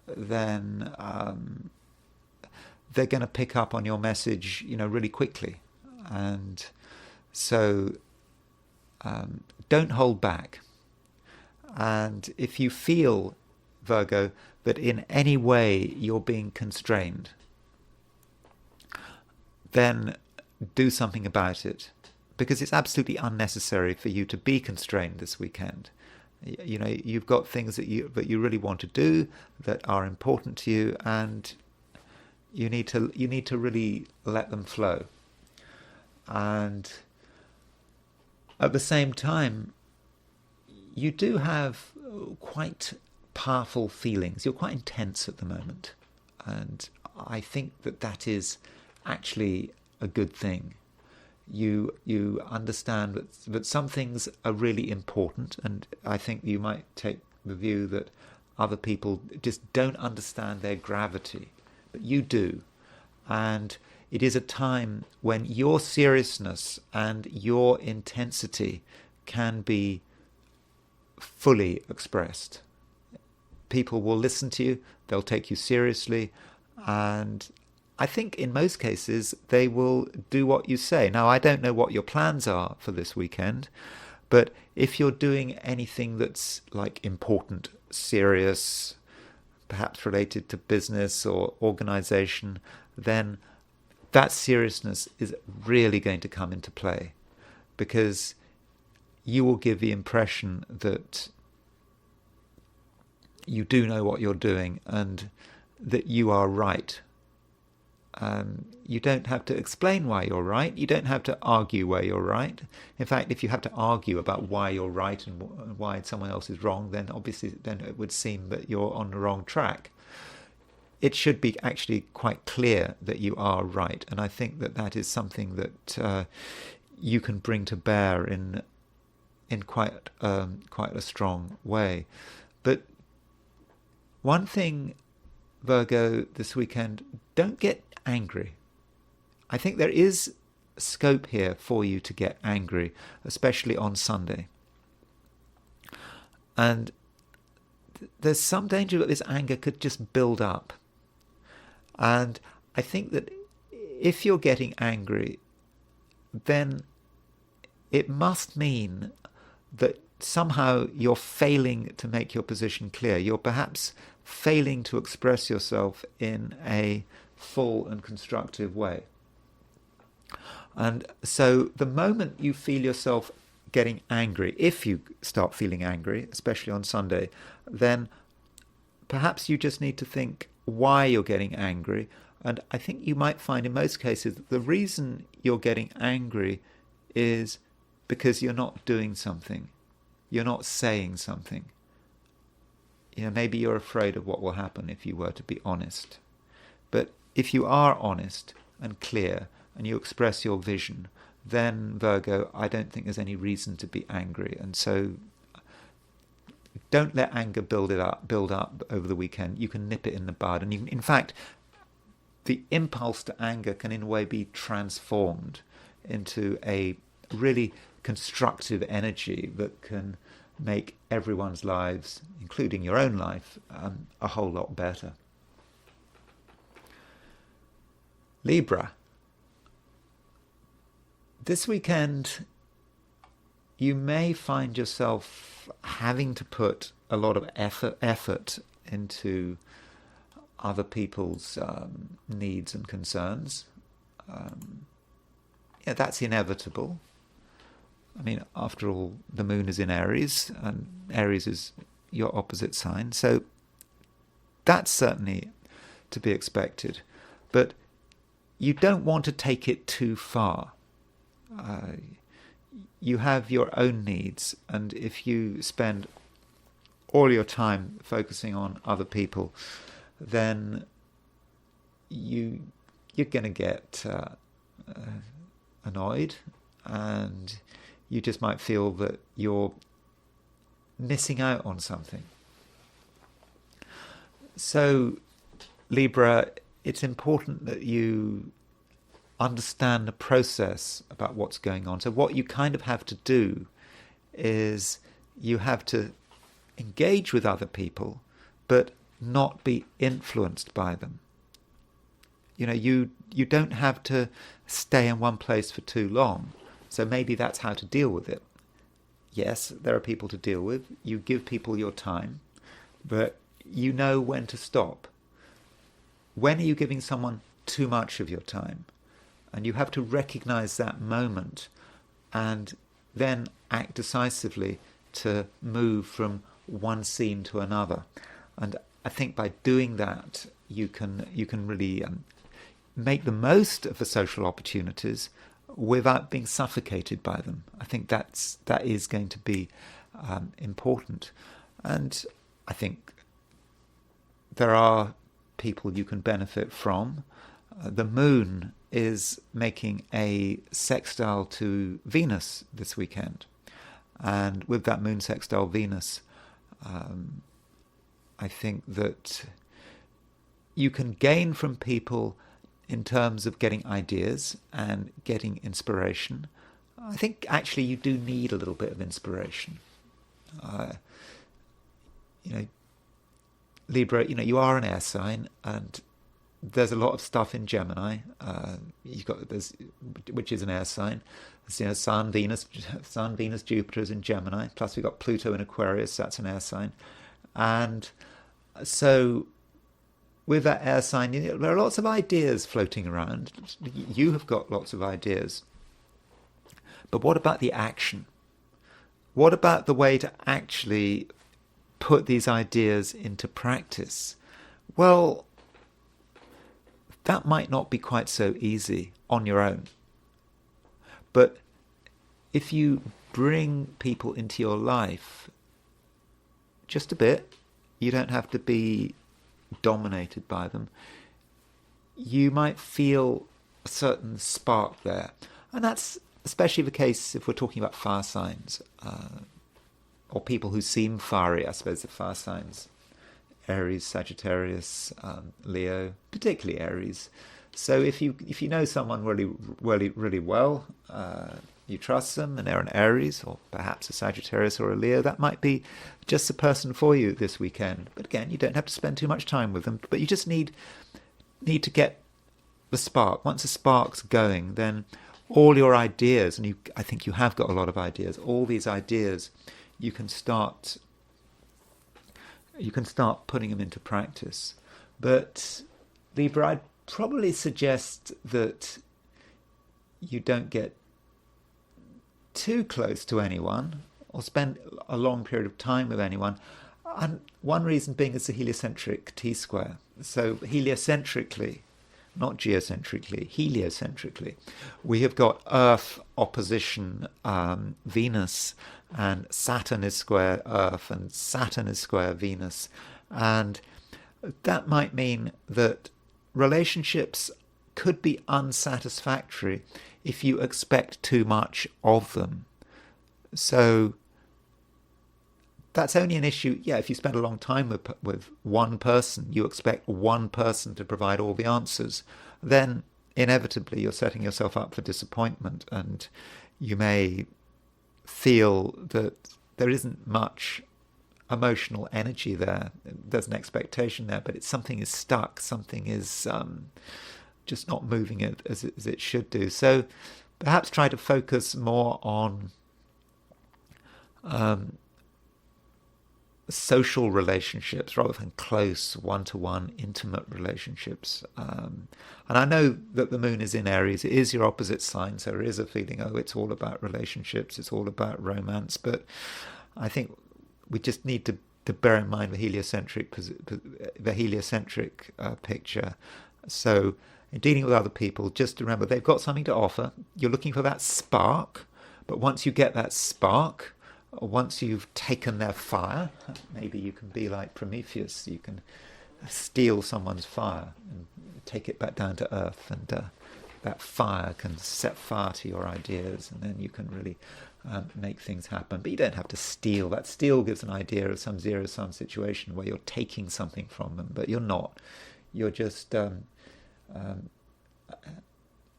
then they're going to pick up on your message, really quickly. And so don't hold back. And if you feel, Virgo, that in any way you're being constrained, then do something about it, because it's absolutely unnecessary for you to be constrained this weekend. You've got things that you really want to do that are important to you, and you need to really let them flow. And at the same time, you do have quite powerful feelings. You're quite intense at the moment, and I think that is actually a good thing. You understand that some things are really important, and I think you might take the view that other people just don't understand their gravity, but you do. And it is a time when your seriousness and your intensity can be fully expressed. People will listen to you, they'll take you seriously, and I think in most cases they will do what you say. Now, I don't know what your plans are for this weekend, but if you're doing anything that's like important, serious, perhaps related to business or organization, then that seriousness is really going to come into play, because you will give the impression that you do know what you're doing and that you are right. You don't have to explain why you're right. You don't have to argue why you're right. In fact, if you have to argue about why you're right and why someone else is wrong, then obviously it would seem that you're on the wrong track. It should be actually quite clear that you are right, and I think that is something that you can bring to bear in quite a strong way. But one thing, Virgo, this weekend, don't get angry. I think there is scope here for you to get angry, especially on Sunday. And there's some danger that this anger could just build up. And I think that if you're getting angry, then it must mean that somehow you're failing to make your position clear. You're perhaps failing to express yourself in a full and constructive way. And so the moment you feel yourself getting angry, if you start feeling angry, especially on Sunday, then perhaps you just need to think, why you're getting angry. And I think you might find in most cases that the reason you're getting angry is because you're not doing something. You're not saying something. Maybe you're afraid of what will happen if you were to be honest. But if you are honest and clear and you express your vision, then, Virgo, I don't think there's any reason to be angry. And so don't let anger build up over the weekend. You can nip it in the bud. And in fact, the impulse to anger can in a way be transformed into a really constructive energy that can make everyone's lives, including your own life, a whole lot better. Libra. This weekend, you may find yourself having to put a lot of effort into other people's needs and concerns. That's inevitable. I mean, after all, the moon is in Aries, and Aries is your opposite sign, so that's certainly to be expected. But you don't want to take it too far. You have your own needs, and if you spend all your time focusing on other people, then you're going to get annoyed, and you just might feel that you're missing out on something. So, Libra, it's important that you understand the process about what's going on. So what you kind of have to do is you have to engage with other people, but not be influenced by them. You don't have to stay in one place for too long. So maybe that's how to deal with it. Yes, there are people to deal with. You give people your time, but you know when to stop. When are you giving someone too much of your time? And you have to recognize that moment and then act decisively to move from one scene to another. And I think by doing that, you can really make the most of the social opportunities without being suffocated by them. I think that is going to be important. And I think there are people you can benefit from. The moon is making a sextile to Venus this weekend. And with that moon sextile Venus, I think that you can gain from people in terms of getting ideas and getting inspiration. I think actually you do need a little bit of inspiration. Libra, you are an air sign, and there's a lot of stuff in Gemini. Which is an air sign. Sun, Venus, Jupiter is in Gemini. Plus we've got Pluto in Aquarius. That's an air sign, and so with that air sign, there are lots of ideas floating around. You have got lots of ideas, but what about the action? What about the way to actually put these ideas into practice? Well, that might not be quite so easy on your own. But if you bring people into your life just a bit, you don't have to be dominated by them, you might feel a certain spark there. And that's especially the case if we're talking about fire signs, or people who seem fiery. I suppose the fire signs, Aries, Sagittarius, Leo, particularly Aries. So if you know someone really well, you trust them, and they're an Aries or perhaps a Sagittarius or a Leo, that might be just the person for you this weekend. But again, you don't have to spend too much time with them, but you just need to get the spark. Once the spark's going, then all your ideas, and I think you have got a lot of ideas, all these ideas, you can start putting them into practice. But Libra, I'd probably suggest that you don't get too close to anyone or spend a long period of time with anyone And one reason being is the heliocentric T-square. So heliocentrically, not geocentrically, heliocentrically, we have got Earth opposition Venus, and Saturn is square Earth, and Saturn is square Venus. And that might mean that relationships could be unsatisfactory if you expect too much of them. So that's only an issue, if you spend a long time with one person, you expect one person to provide all the answers, then inevitably you're setting yourself up for disappointment, and you may feel that there isn't much emotional energy there. There's an expectation there, but something is stuck, something is just not moving it as it should do. So perhaps try to focus more on social relationships rather than close one-to-one intimate relationships. And I know that the moon is in Aries. It is your opposite sign, so there is a feeling, it's all about relationships, it's all about romance. But I think we just need to bear in mind the heliocentric picture. So in dealing with other people, just remember they've got something to offer. You're looking for that spark, but once you get that spark, once you've taken their fire, maybe you can be like Prometheus. You can steal someone's fire and take it back down to earth, and that fire can set fire to your ideas, and then you can really make things happen. But you don't have to steal. That steal gives an idea of some zero-sum situation where you're taking something from them, but you're not. You're just in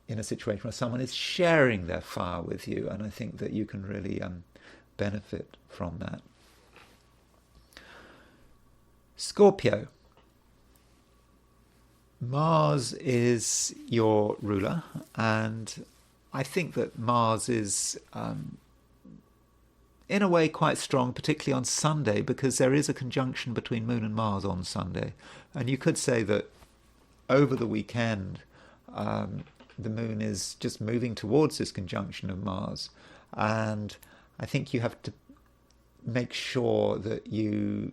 a situation where someone is sharing their fire with you, and I think that you can really benefit from that. Scorpio. Mars is your ruler, and I think that Mars is in a way quite strong, particularly on Sunday, because there is a conjunction between Moon and Mars on Sunday. And you could say that over the weekend the Moon is just moving towards this conjunction of Mars, and I think you have to make sure that you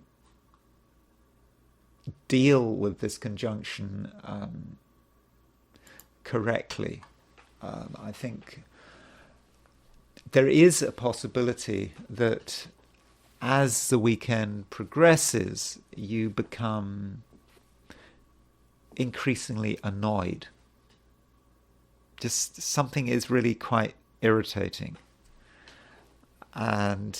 deal with this conjunction correctly. I think there is a possibility that as the weekend progresses, you become increasingly annoyed. Just something is really quite irritating. And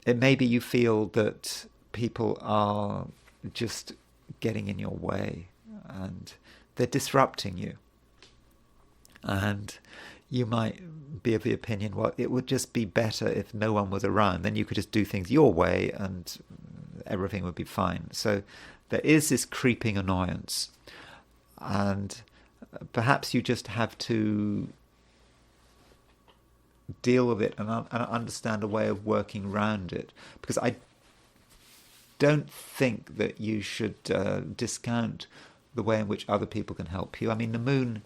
it maybe you feel that people are just getting in your way and they're disrupting you. And you might be of the opinion, well, it would just be better if no one was around. Then you could just do things your way and everything would be fine. So there is this creeping annoyance. And perhaps you just have to deal with it and understand a way of working around it, because I don't think that you should discount the way in which other people can help you. I mean, the Moon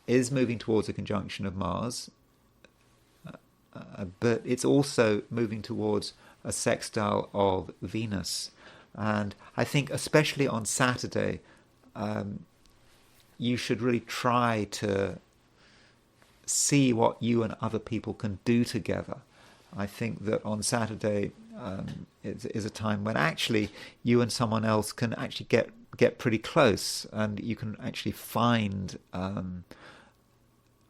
is moving towards a conjunction of Mars, but it's also moving towards a sextile of Venus. And I think especially on Saturday, you should really try to see what you and other people can do together. I think that on Saturday is a time when actually you and someone else can actually get pretty close, and you can actually find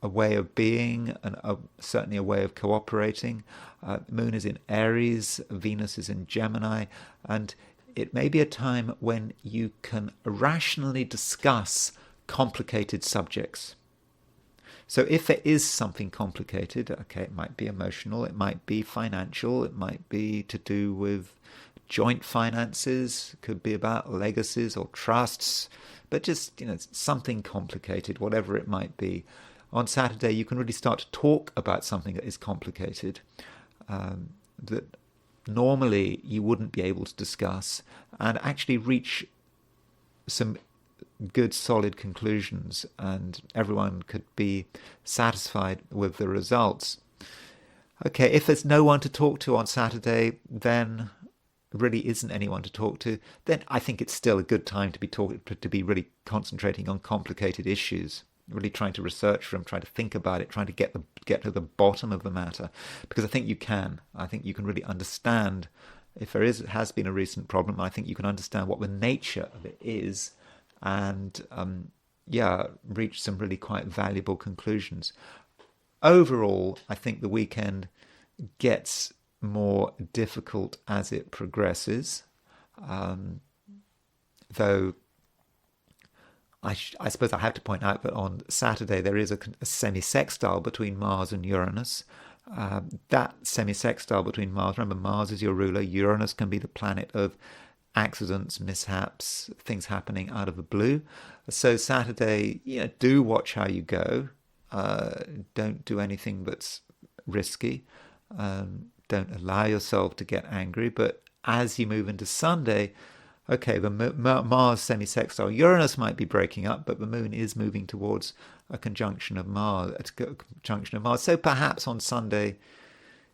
a way of being and certainly a way of cooperating. Moon is in Aries, Venus is in Gemini, and it may be a time when you can rationally discuss complicated subjects. So if there is something complicated, okay, it might be emotional, it might be financial, it might be to do with joint finances, it could be about legacies or trusts, but just, something complicated, whatever it might be. On Saturday, you can really start to talk about something that is complicated, that normally you wouldn't be able to discuss, and actually reach some good solid conclusions, and everyone could be satisfied with the results. Okay, if there's no one to talk to on Saturday, then really isn't anyone to talk to, then I think it's still a good time to be really concentrating on complicated issues, really trying to research them, trying to think about it, trying to get to the bottom of the matter, because I think you can. I think you can really understand if has been a recent problem. I think you can understand what the nature of it is, and reach some really quite valuable conclusions. Overall, I think the weekend gets more difficult as it progresses, though I suppose I have to point out that on Saturday there is a semi-sextile between Mars and Uranus. That semi-sextile between Mars, remember Mars is your ruler, Uranus can be the planet of accidents, mishaps, things happening out of the blue. So Saturday, do watch how you go. Don't do anything that's risky. Don't allow yourself to get angry. But as you move into Sunday, okay, the Mars semi-sextile, Uranus might be breaking up, but the Moon is moving towards a conjunction of Mars. So perhaps on Sunday,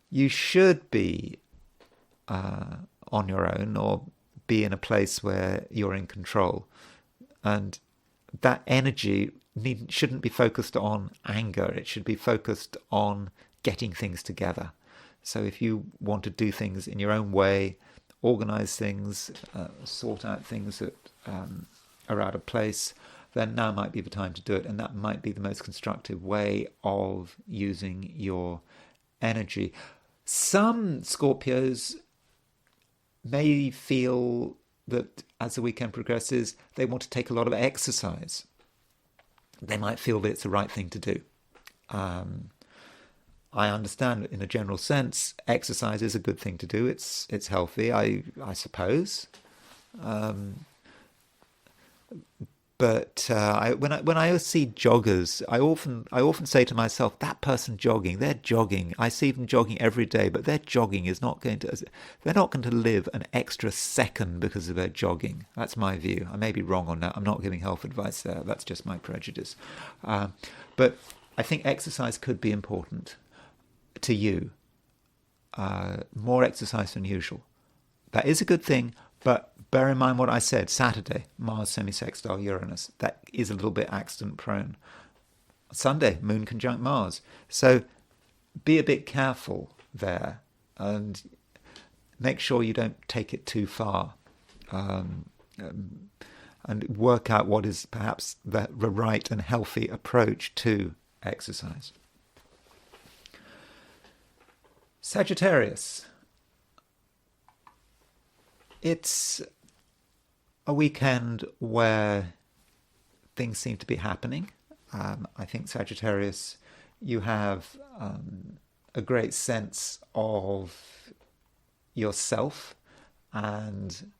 you should be on your own, or be in a place where you're in control, and that energy shouldn't be focused on anger. It should be focused on getting things together. So if you want to do things in your own way, organize things, sort out things that are out of place, then now might be the time to do it, and that might be the most constructive way of using your energy. Some Scorpios may feel that as the weekend progresses, they want to take a lot of exercise. They might feel that it's the right thing to do. I understand in a general sense, exercise is a good thing to do. It's healthy, I suppose. But when I see joggers, I often say to myself, that person jogging, they're jogging. I see them jogging every day, but their jogging is not going to. They're not going to live an extra second because of their jogging. That's my view. I may be wrong on that. I'm not giving health advice there. That's just my prejudice. But I think exercise could be important to you. More exercise than usual. That is a good thing. But bear in mind what I said, Saturday, Mars semi-sextile Uranus. That is a little bit accident prone. Sunday, Moon conjunct Mars. So be a bit careful there and make sure you don't take it too far. And work out what is perhaps the right and healthy approach to exercise. Sagittarius. It's a weekend where things seem to be happening. I think Sagittarius, you have a great sense of yourself and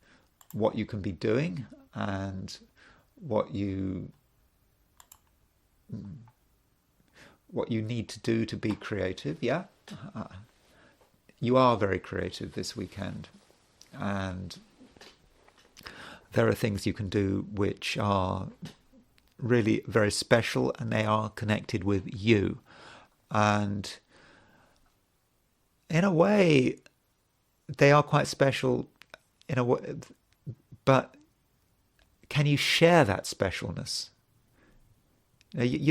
what you can be doing and what you need to do to be creative. Yeah, you are very creative this weekend. And there are things you can do which are really very special, and they are connected with you. And in a way, they are quite special in a way, but can you share that specialness?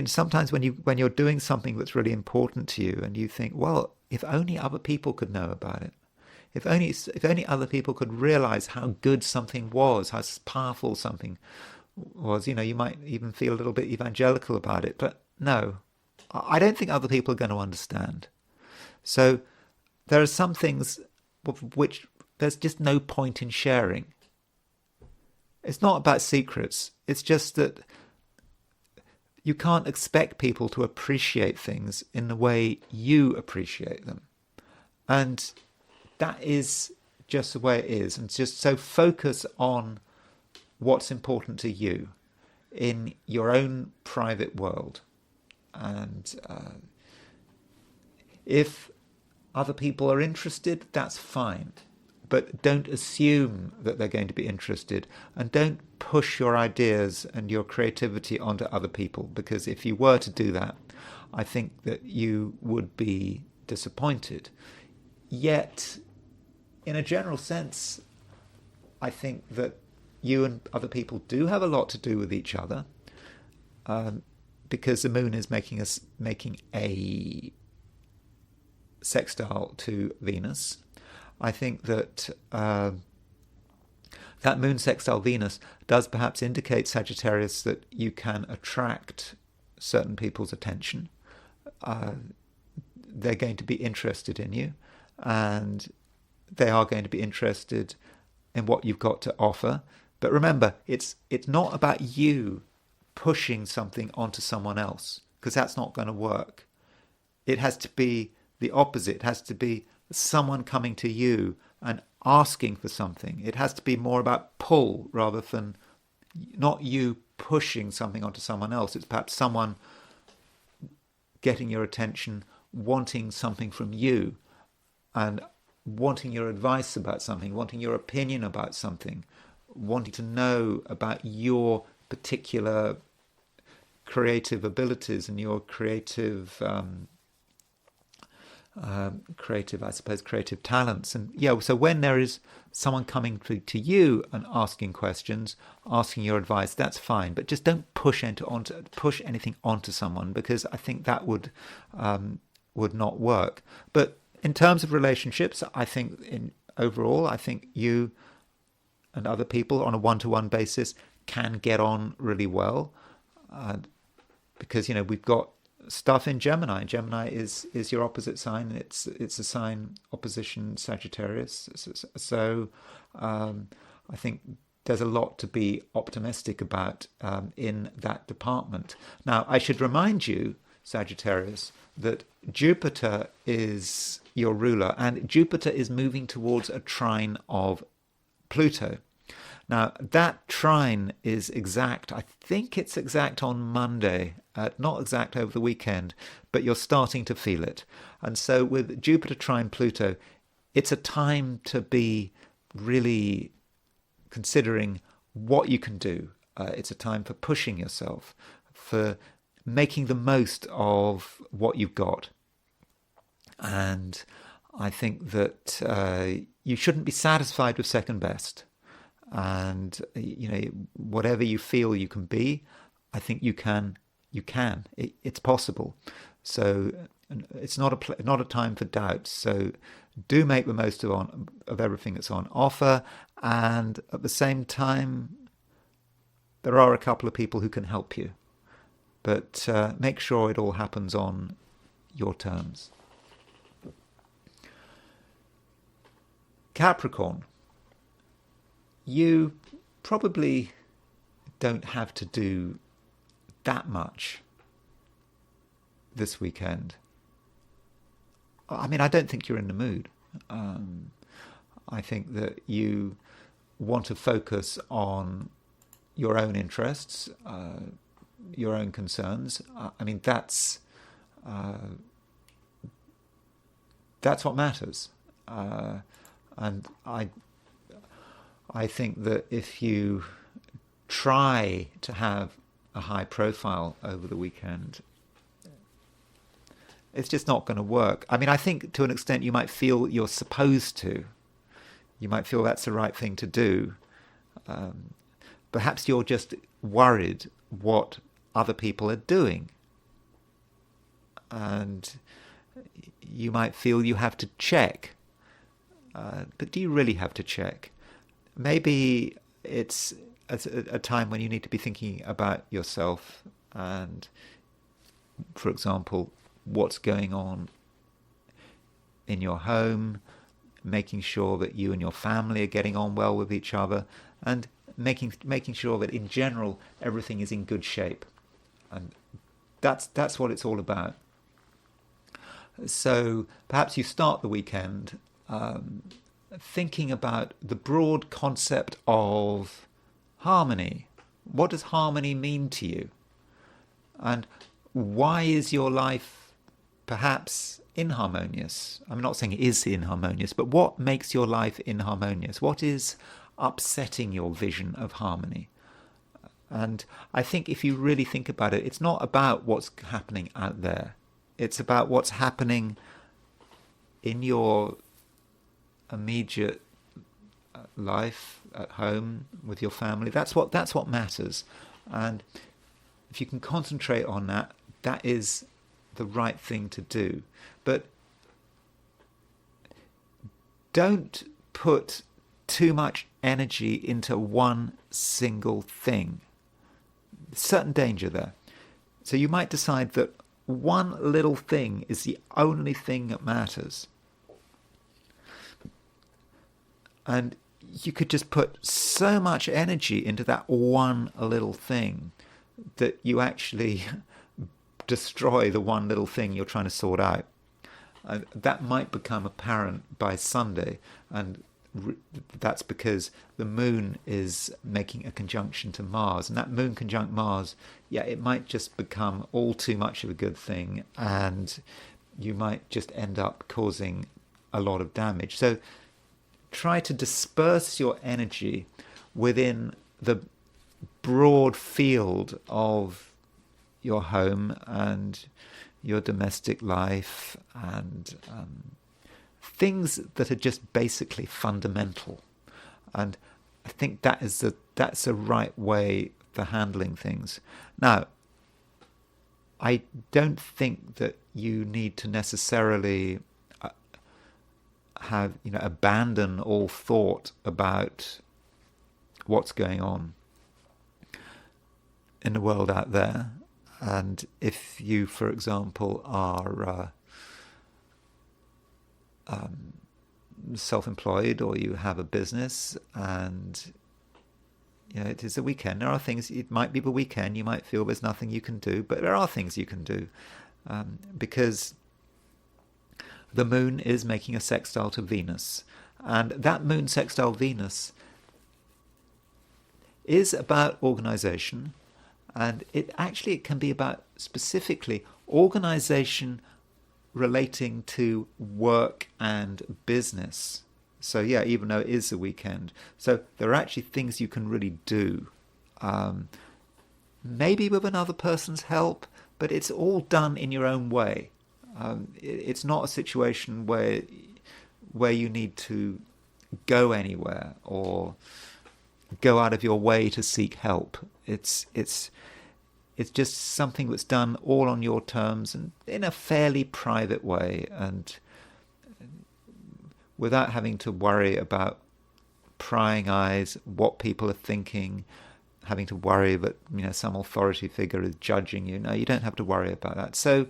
Sometimes when you're doing something that's really important to you, and you think, well, if only other people could know about it. If only other people could realize how good something was, how powerful something was, you might even feel a little bit evangelical about it. But no, I don't think other people are going to understand. So there are some things which there's just no point in sharing. It's not about secrets. It's just that you can't expect people to appreciate things in the way you appreciate them. And that is just the way it is. And just so focus on what's important to you in your own private world. And if other people are interested, that's fine. But don't assume that they're going to be interested, and don't push your ideas and your creativity onto other people, because if you were to do that, I think that you would be disappointed. Yet, in a general sense, I think that you and other people do have a lot to do with each other, because the moon is making a sextile to Venus. I think that that moon sextile Venus does perhaps indicate, Sagittarius, that you can attract certain people's attention. They're going to be interested in you, and they are going to be interested in what you've got to offer. But remember, it's not about you pushing something onto someone else, because that's not going to work. It has to be the opposite. It has to be someone coming to you and asking for something. It has to be more about pull rather than not you pushing something onto someone else. It's perhaps someone getting your attention, wanting something from you, and wanting your advice about something, wanting your opinion about something, wanting to know about your particular creative abilities and your creative talents. And yeah, so when there is someone coming to you and asking questions, asking your advice, that's fine. But just don't push anything onto someone, because I think that would not work. But in terms of relationships, I think overall, I think you and other people on a one-to-one basis can get on really well, because we've got stuff in Gemini. Gemini is your opposite sign. It's a sign opposition Sagittarius. So I think there's a lot to be optimistic about in that department. Now, I should remind you, Sagittarius, that Jupiter is your ruler, and Jupiter is moving towards a trine of Pluto. Now, that trine is exact. I think it's exact on Monday, not exact over the weekend, but you're starting to feel it. And so with Jupiter trine Pluto, it's a time to be really considering what you can do. It's a time for pushing yourself, for making the most of what you've got. And I think that you shouldn't be satisfied with second best. And whatever you feel you can be, I think you can. It's possible. So it's not a time for doubt. So do make the most of everything that's on offer. And at the same time, there are a couple of people who can help you. But make sure it all happens on your terms. Capricorn, you probably don't have to do that much this weekend. I mean, I don't think you're in the mood. I think that you want to focus on your own interests, your own concerns. I mean, that's what matters. And I think that if you try to have a high profile over the weekend, it's just not going to work. I mean, I think to an extent you might feel you're supposed to. You might feel that's the right thing to do. Perhaps you're just worried what other people are doing. And you might feel you have to check. But do you really have to check? Maybe it's a time when you need to be thinking about yourself and, for example, what's going on in your home, making sure that you and your family are getting on well with each other, and making sure that in general everything is in good shape. And that's what it's all about. So perhaps you start the weekend thinking about the broad concept of harmony. What does harmony mean to you? And why is your life perhaps inharmonious? I'm not saying it is inharmonious, but what makes your life inharmonious? What is upsetting your vision of harmony? And I think if you really think about it, it's not about what's happening out there. It's about what's happening in your immediate life, at home with your family. That's what matters. And if you can concentrate on that, that is the right thing to do. But don't put too much energy into one single thing. Certain danger there. So you might decide that one little thing is the only thing that matters. And you could just put so much energy into that one little thing that you actually destroy the one little thing you're trying to sort out. That might become apparent by Sunday, and that's because the moon is making a conjunction to Mars, and that moon conjunct Mars, it might just become all too much of a good thing, and you might just end up causing a lot of damage. So try to disperse your energy within the broad field of your home and your domestic life and things that are just basically fundamental. And I think that's the right way for handling things. Now, I don't think that you need to necessarily abandon all thought about what's going on in the world out there. And if you, for example, are self-employed, or you have a business, and it is a weekend, there are things, it might be the weekend, you might feel there's nothing you can do, but there are things you can do, because the moon is making a sextile to Venus, and that moon sextile Venus is about organization, and it can be about specifically organization relating to work and business. So even though it is a weekend, so there are actually things you can really do, maybe with another person's help, but it's all done in your own way. It's not a situation where you need to go anywhere or go out of your way to seek help. It's just something that's done all on your terms and in a fairly private way, and without having to worry about prying eyes, what people are thinking, having to worry that some authority figure is judging you. No, you don't have to worry about that. So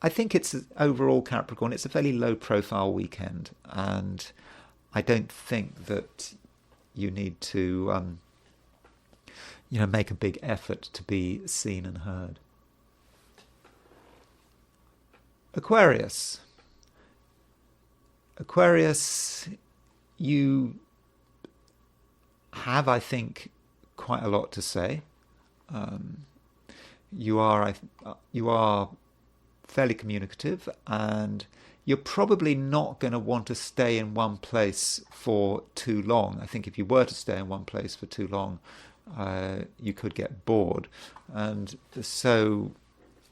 I think it's overall, Capricorn, it's a fairly low profile weekend, and I don't think that you need to make a big effort to be seen and heard. Aquarius, you have, I think, quite a lot to say. You are fairly communicative, and you're probably not going to want to stay in one place for too long. I think if you were to stay in one place for too long, you could get bored. And so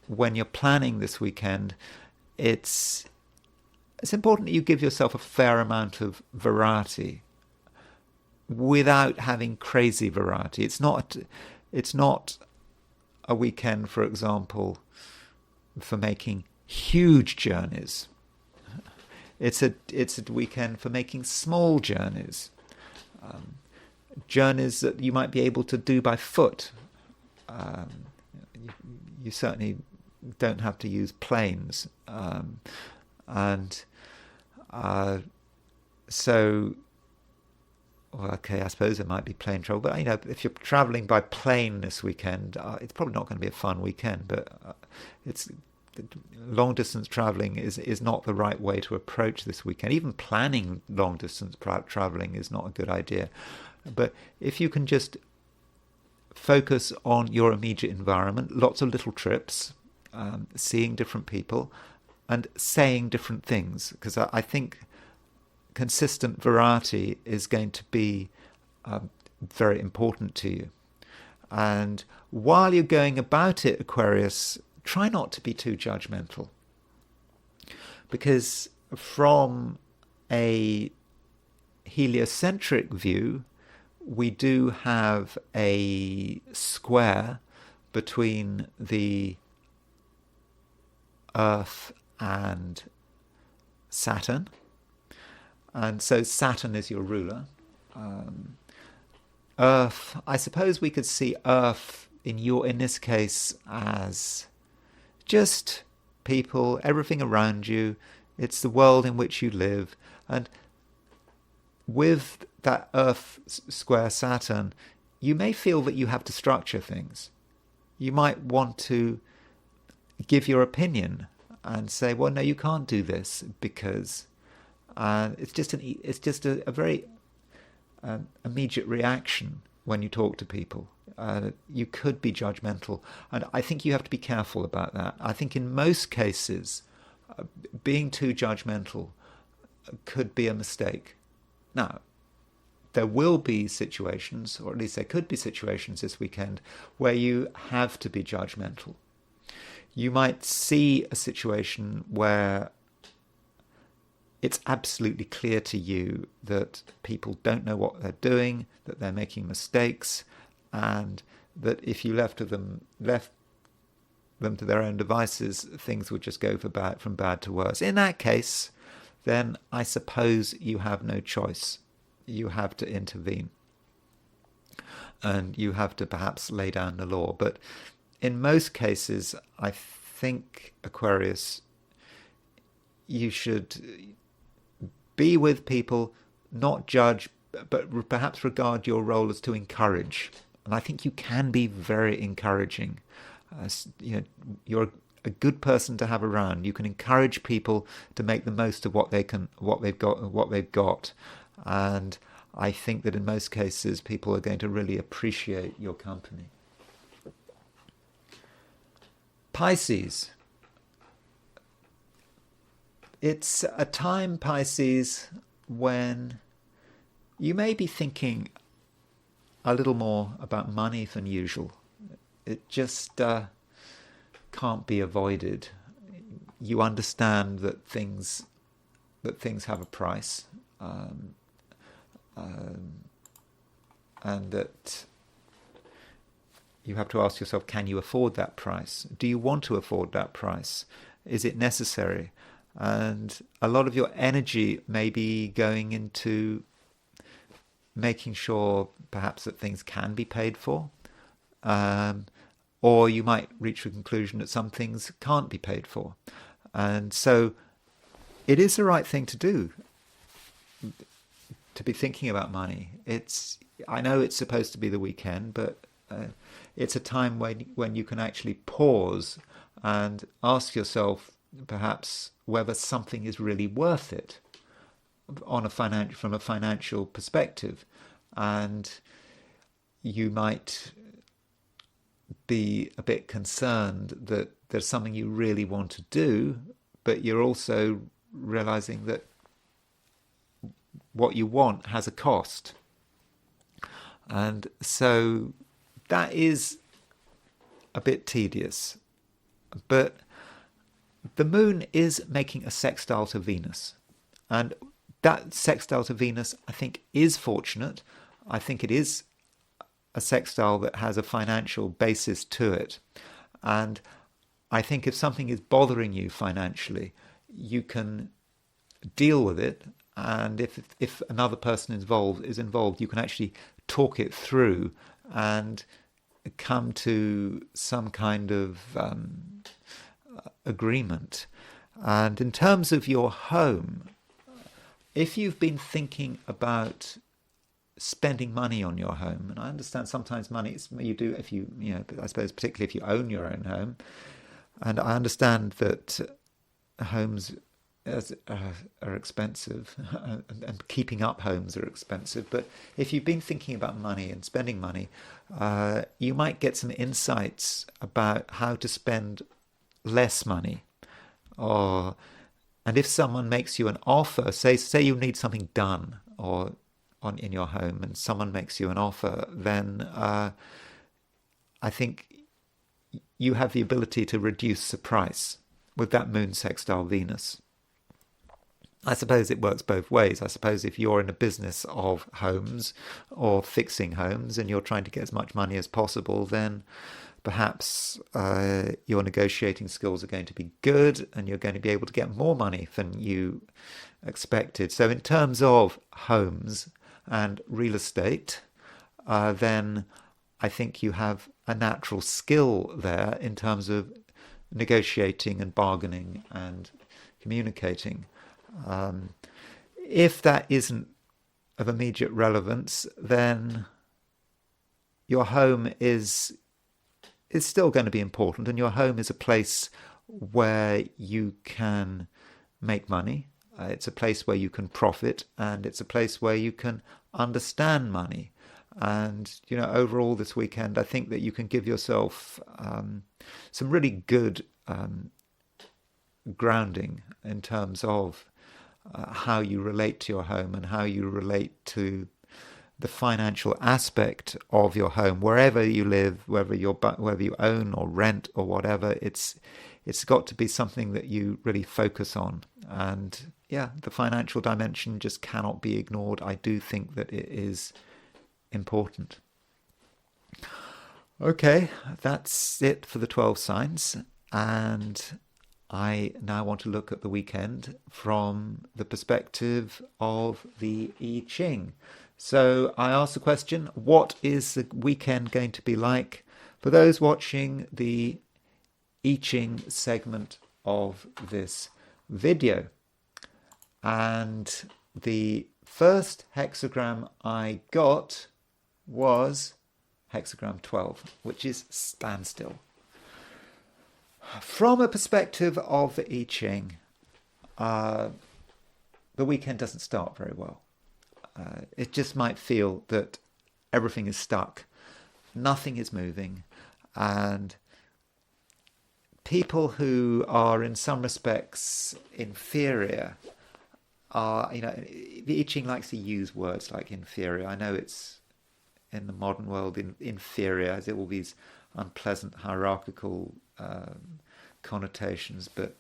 when you're planning this weekend, it's important that you give yourself a fair amount of variety without having crazy variety. It's not a weekend, for example, for making huge journeys. It's a weekend for making small journeys. Journeys that you might be able to do by foot. You certainly don't have to use planes. I suppose there might be plane travel, but if you're traveling by plane this weekend, it's probably not going to be a fun weekend. But long distance traveling is not the right way to approach this weekend. Even planning long distance traveling is not a good idea. But if you can just focus on your immediate environment, lots of little trips, seeing different people, and saying different things, because I think consistent variety is going to be very important to you. And while you're going about it, Aquarius, try not to be too judgmental, because from a heliocentric view, we do have a square between the Earth and Saturn. And so Saturn is your ruler. Earth, I suppose we could see Earth in this case as just people, everything around you. It's the world in which you live. And with that Earth square Saturn, you may feel that you have to structure things. You might want to give your opinion and say, well, no, you can't do this because it's just a very immediate reaction when you talk to people. You could be judgmental, and I think you have to be careful about that. I think in most cases, being too judgmental could be a mistake. Now, there will be situations, or at least there could be situations this weekend, where you have to be judgmental. You might see a situation where it's absolutely clear to you that people don't know what they're doing, that they're making mistakes, and that if you left them to their own devices, things would just go from bad to worse. In that case, then I suppose you have no choice. You have to intervene. And you have to perhaps lay down the law. But in most cases, I think, Aquarius, you should be with people, not judge, but perhaps regard your role as to encourage. And I think you can be very encouraging. You're a good person to have around. You can encourage people to make the most of what they've got. And I think that in most cases, people are going to really appreciate your company. Pisces. It's a time, Pisces, when you may be thinking a little more about money than usual. It just can't be avoided. You understand that things have a price, and that you have to ask yourself, can you afford that price? Do you want to afford that price? Is it necessary? And a lot of your energy may be going into making sure perhaps that things can be paid for, or you might reach the conclusion that some things can't be paid for. And so it is the right thing to do, to be thinking about money. I know it's supposed to be the weekend, but it's a time when you can actually pause and ask yourself perhaps whether something is really worth it from a financial perspective. And you might be a bit concerned that there's something you really want to do, but you're also realizing that what you want has a cost. And so that is a bit tedious. But the moon is making a sextile to Venus. And that sextile to Venus, I think, is fortunate. I think it is a sextile that has a financial basis to it. And I think if something is bothering you financially, you can deal with it. And if another person is involved, you can actually talk it through and come to some kind of agreement. And in terms of your home, if you've been thinking about spending money on your home, and I understand sometimes money you do if I suppose particularly if you own your own home, and I understand that homes are expensive, and keeping up homes are expensive. But if you've been thinking about money and spending money, you might get some insights about how to spend less money. And if someone makes you an offer, say you need something done in your home, and someone makes you an offer, then I think you have the ability to reduce the price with that moon sextile Venus. I suppose it works both ways. I suppose if you're in a business of homes or fixing homes and you're trying to get as much money as possible, then perhaps your negotiating skills are going to be good and you're going to be able to get more money than you expected. So in terms of homes and real estate, then I think you have a natural skill there in terms of negotiating and bargaining and communicating. If that isn't of immediate relevance, then your home is still going to be important, and your home is a place where you can make money. It's a place where you can profit, and it's a place where you can understand money. And, overall this weekend, I think that you can give yourself some really good grounding in terms of how you relate to your home and how you relate to the financial aspect of your home, wherever you live, whether you own or rent or whatever. It's got to be something that you really focus on. And yeah, the financial dimension just cannot be ignored. I do think that it is important. Okay, that's it for the 12 signs. And I now want to look at the weekend from the perspective of the I Ching. So I asked the question, what is the weekend going to be like? For those watching the I Ching segment of this video. And the first hexagram I got was hexagram 12, which is standstill. From a perspective of the I Ching, the weekend doesn't start very well. It just might feel that everything is stuck, nothing is moving, and people who are in some respects inferior are, the I Ching likes to use words like inferior. I know it's in the modern world inferior, as all these unpleasant hierarchical connotations, but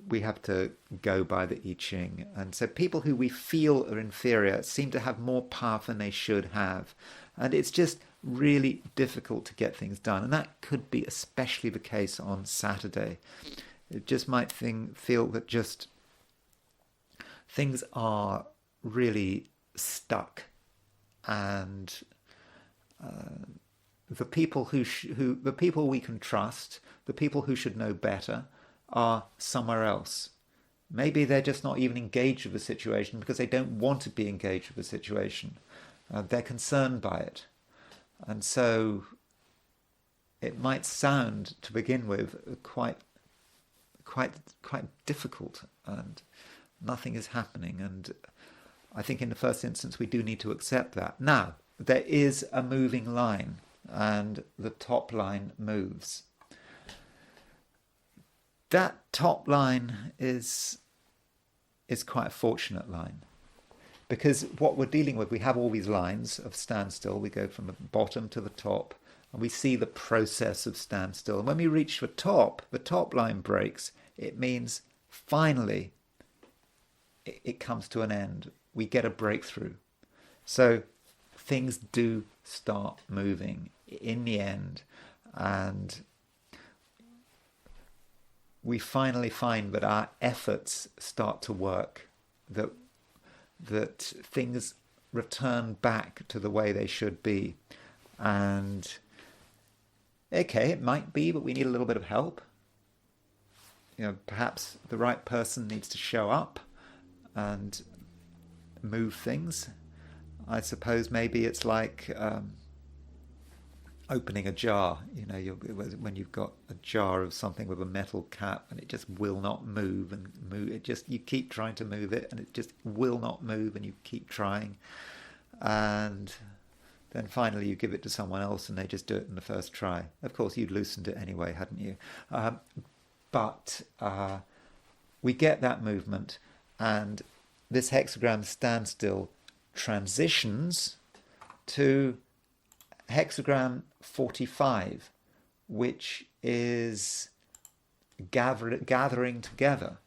we have to go by the I Ching. And so people who we feel are inferior seem to have more power than they should have. And it's just really difficult to get things done. And that could be especially the case on Saturday. It just might feel that just things are really stuck. And the people the people we can trust, the people who should know better, are somewhere else. Maybe they're just not even engaged with the situation because they don't want to be engaged with the situation. They're concerned by it. And so it might sound, to begin with, quite difficult, and nothing is happening. And I think in the first instance we do need to accept that. Now, there is a moving line, and the top line moves. That top line is quite a fortunate line, because what we're dealing with, we have all these lines of standstill. We go from the bottom to the top, and we see the process of standstill. And when we reach the top line breaks. It means finally it comes to an end. We get a breakthrough. So things do start moving in the end, and we finally find that our efforts start to work, that things return back to the way they should be. And okay, it might be, but we need a little bit of help. Perhaps the right person needs to show up and move things. I suppose maybe it's like opening a jar. When you've got a jar of something with a metal cap and it just will not move and move. You keep trying to move it and it just will not move, and you keep trying, and then finally you give it to someone else and they just do it in the first try. Of course, you'd loosened it anyway, hadn't you? But we get that movement, and this hexagram standstill transitions to hexagram 45, which is gathering together.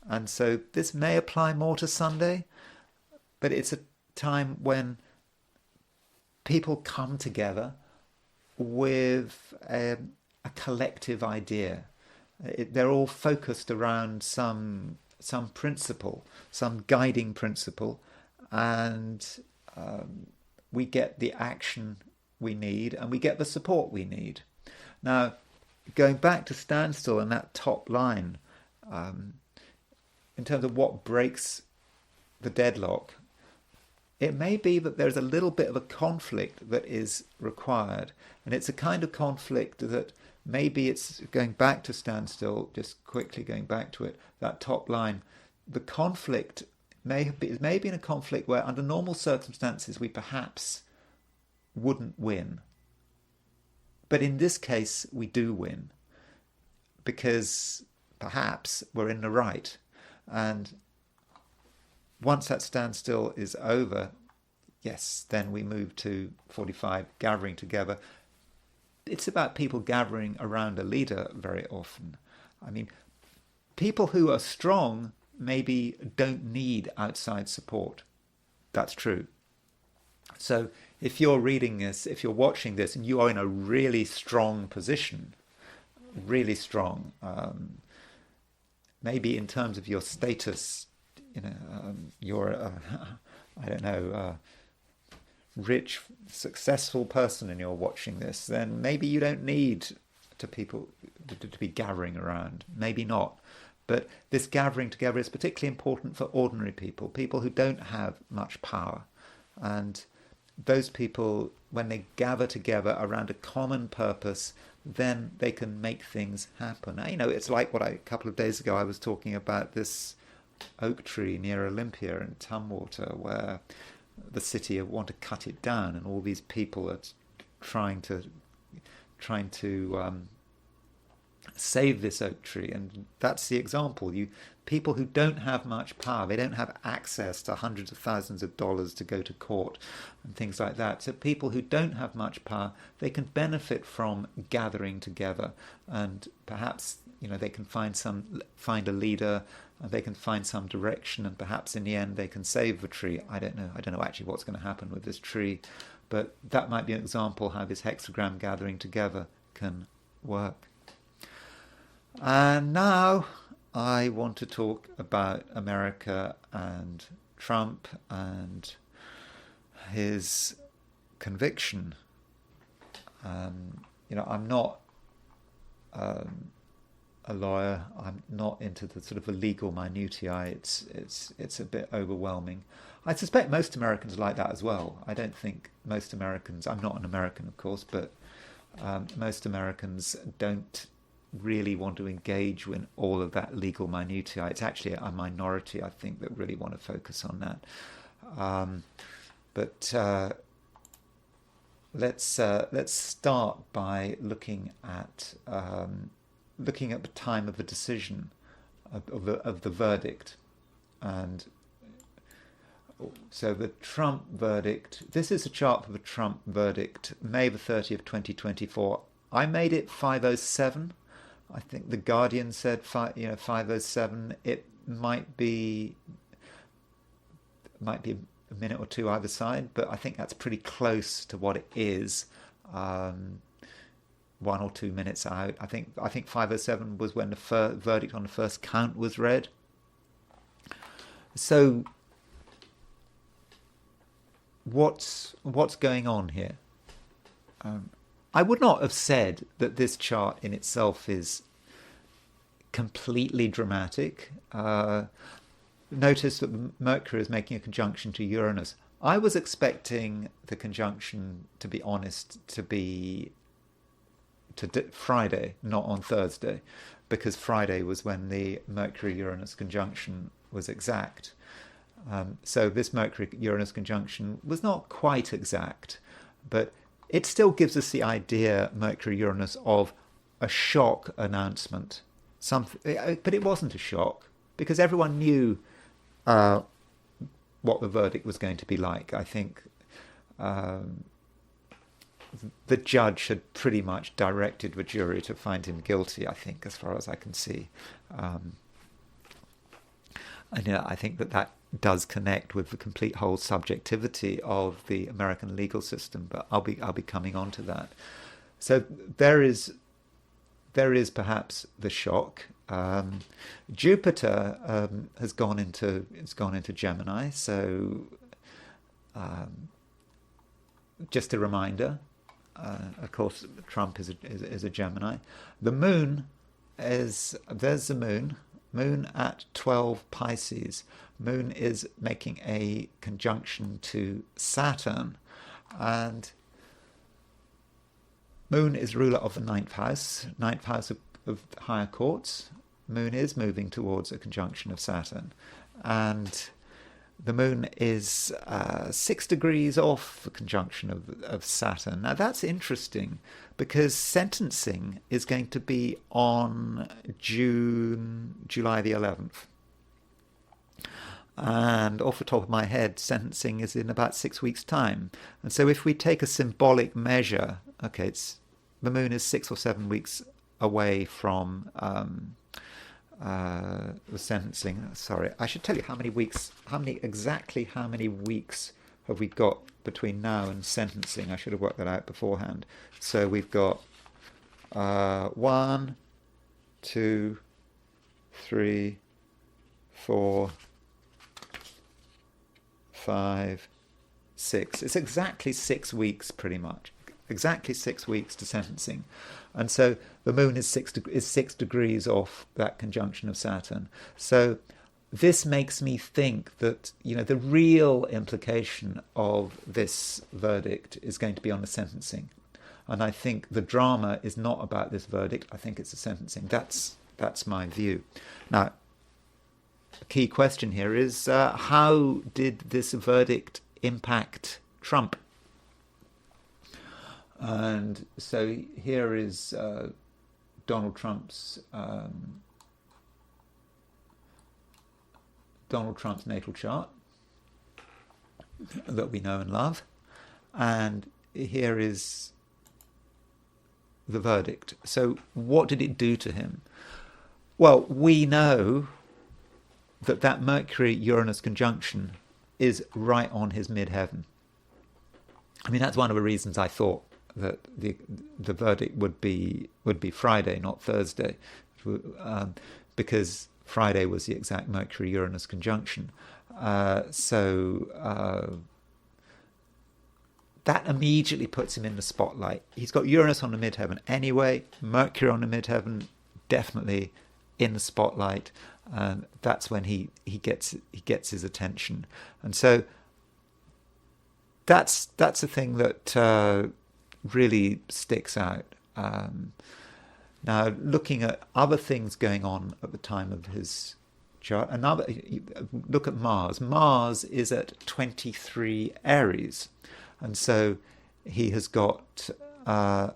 And so this may apply more to Sunday, but it's a time when people come together with a collective idea. They're all focused around some principle, some guiding principle, and we get the action we need and we get the support we need. Now, going back to standstill and that top line, in terms of what breaks the deadlock, it may be that there's a little bit of a conflict that is required. And it's a kind of conflict that maybe it's going back to standstill, just quickly going back to it, that top line. The conflict may be in a conflict where under normal circumstances we perhaps wouldn't win. But in this case, we do win because perhaps we're in the right. And once that standstill is over, yes, then we move to 45, gathering together. It's about people gathering around a leader very often. I mean, people who are strong maybe don't need outside support. That's true. So if you're reading this, if you're watching this, and you are in a really strong position, really strong, maybe in terms of your status, you're, I don't know, rich, successful person and you're watching this, then maybe you don't need people to be gathering around. Maybe not. But this gathering together is particularly important for ordinary people, people who don't have much power. And those people, when they gather together around a common purpose, then they can make things happen. It's like a couple of days ago I was talking about this oak tree near Olympia in Tumwater, where the city want to cut it down, and all these people are trying to save this oak tree. And that's the example. People who don't have much power, they don't have access to hundreds of thousands of dollars to go to court and things like that. So people who don't have much power, they can benefit from gathering together, and perhaps they can find a leader, and they can find some direction, and perhaps in the end they can save the tree. I don't know actually what's going to happen with this tree, but that might be an example how this hexagram gathering together can work. And now I want to talk about America and Trump and his conviction. I'm not a lawyer. I'm not into the sort of the legal minutiae. It's a bit overwhelming. I suspect most Americans are like that as well. I don't think most Americans, I'm not an American of course, but most Americans don't really want to engage in all of that legal minutiae. It's actually a minority, I think, that really want to focus on that. But let's start by looking at the time of the decision of the verdict. And so the Trump verdict. This is a chart for the Trump verdict, May the 30th, 2024. I made it 5:07. I think the Guardian said 5:07. It might be a minute or two either side, but I think that's pretty close to what it is. 1 or 2 minutes out. I think 5:07 was when the verdict on the first count was read. So what's going on here? I would not have said that this chart in itself is completely dramatic. Notice that Mercury is making a conjunction to Uranus. I was expecting the conjunction, to be honest, to be Friday, not on Thursday, because Friday was when the Mercury-Uranus conjunction was exact. So this Mercury-Uranus conjunction was not quite exact, but it still gives us the idea, Mercury-Uranus, of a shock announcement. But it wasn't a shock, because everyone knew what the verdict was going to be like. I think the judge had pretty much directed the jury to find him guilty, I think, as far as I can see. And I think that does connect with the complete whole subjectivity of the American legal system. But I'll be coming on to that. So there is perhaps the shock. Jupiter has gone into Gemini. So just a reminder. Of course, Trump is a Gemini. The moon there's the moon at 12 Pisces. Moon is making a conjunction to Saturn, and Moon is ruler of the ninth house of higher courts. Moon is moving towards a conjunction of Saturn, and the Moon is 6 degrees off the conjunction of Saturn. Now that's interesting because sentencing is going to be on July the 11th. And off the top of my head, sentencing is in about 6 weeks' time. And so if we take a symbolic measure, okay, the Moon is 6 or 7 weeks away from the sentencing. Sorry, I should tell you how many weeks have we got between now and sentencing. I should have worked that out beforehand. So we've got 1, 2, 3, 4, 5, 6. It's exactly 6 weeks, pretty much. Exactly 6 weeks to sentencing. And so the Moon is 6 degrees off that conjunction of Saturn. So this makes me think that, the real implication of this verdict is going to be on the sentencing. And I think the drama is not about this verdict. I think it's the sentencing. That's my view. Now, the key question here is how did this verdict impact Trump? And so here is Donald Trump's natal chart that we know and love, and here is the verdict. So what did it do to him? Well, we know that Mercury-Uranus conjunction is right on his midheaven. I mean, that's one of the reasons I thought that the verdict would be Friday, not Thursday, because Friday was the exact Mercury-Uranus conjunction. So that immediately puts him in the spotlight. He's got Uranus on the midheaven anyway, Mercury on the midheaven, definitely in the spotlight. That's when he gets his attention, and so that's the thing that really sticks out. Now, looking at other things going on at the time of his chart, look at Mars. Mars is at 23 Aries, and so he has got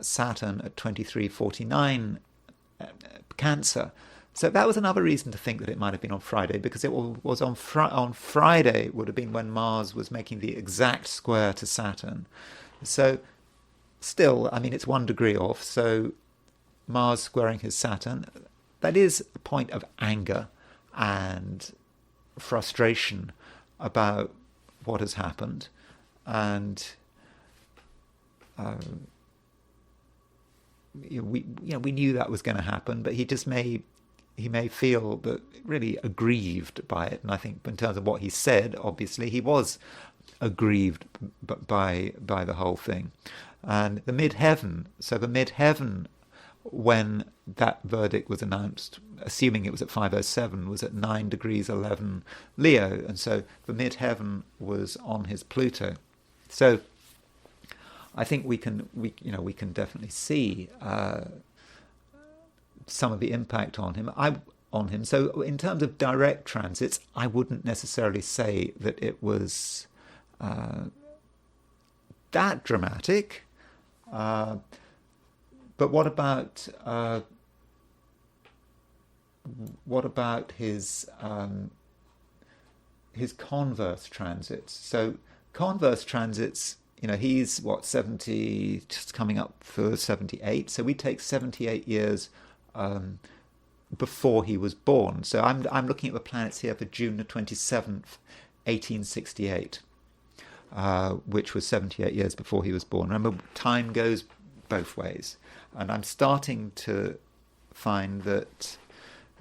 Saturn at 2349 Cancer. So that was another reason to think that it might have been on Friday, because it was on Friday would have been when Mars was making the exact square to Saturn. So still, I mean, it's 1 degree off. So Mars squaring his Saturn, that is a point of anger and frustration about what has happened. And we knew that was going to happen, but he may feel that really aggrieved by it. And I think in terms of what he said, obviously he was aggrieved by the whole thing. And the midheaven, when that verdict was announced, assuming it was at 5:07, was at 9 degrees 11 Leo. And so the midheaven was on his Pluto. So I think we can definitely see some of the impact on him. So in terms of direct transits, I wouldn't necessarily say that it was that dramatic. But what about his converse transits? So converse transits, he's 70, just coming up for 78. So we take 78 years before he was born. So I'm looking at the planets here for June the 27th, 1868, which was 78 years before he was born. Remember, time goes both ways. And I'm starting to find that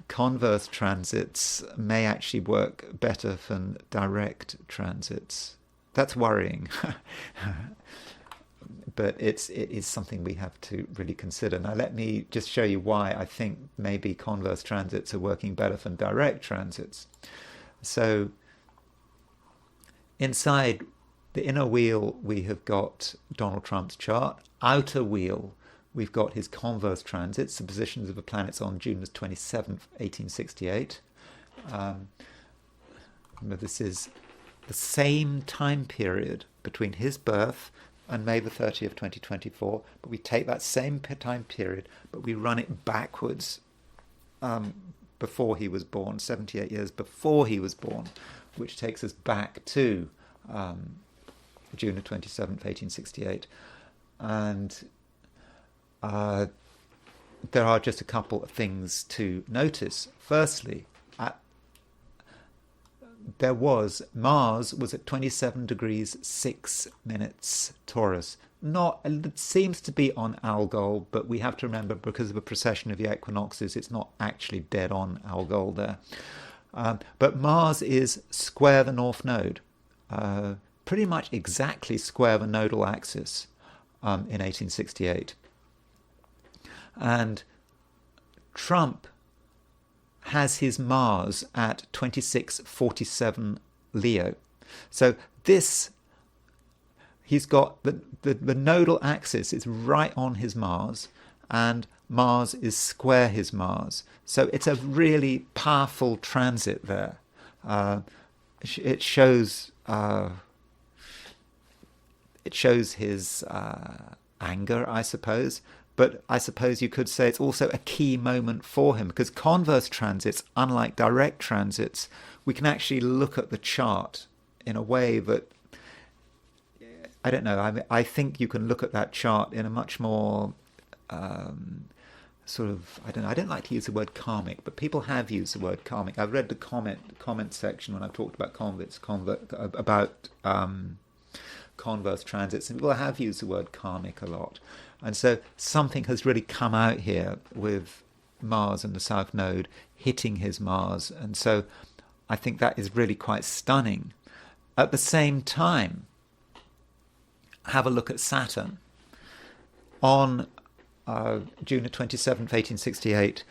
converse transits may actually work better than direct transits. That's worrying. But it is something we have to really consider. Now, let me just show you why I think maybe converse transits are working better than direct transits. So inside the inner wheel, we have got Donald Trump's chart. Outer wheel, we've got his converse transits, the positions of the planets on June the 27th, 1868. Remember, this is the same time period between his birth and May the 30th, 2024, but we take that same time period, but we run it backwards before he was born, 78 years before he was born, which takes us back to June the 27th, 1868. And there are just a couple of things to notice. Firstly, Mars was at 27 degrees 6 minutes Taurus. It seems to be on Algol, but we have to remember, because of the precession of the equinoxes, it's not actually dead on Algol there. But Mars is square the North Node, pretty much exactly square the nodal axis in 1868. And Trump has his Mars at 2647 Leo. So he's got the nodal axis is right on his Mars, and Mars is square his Mars. So it's a really powerful transit there. It shows his anger, I suppose. But I suppose you could say it's also a key moment for him, because converse transits, unlike direct transits, we can actually look at the chart in a way that, I don't know, I think you can look at that chart in a much more sort of, I don't like to use the word karmic, but people have used the word karmic. I've read the comment section when I've talked about converse transits, and people have used the word karmic a lot. And so something has really come out here with Mars and the South Node hitting his Mars. And so I think that is really quite stunning. At the same time, have a look at Saturn. On June 27th, 1868,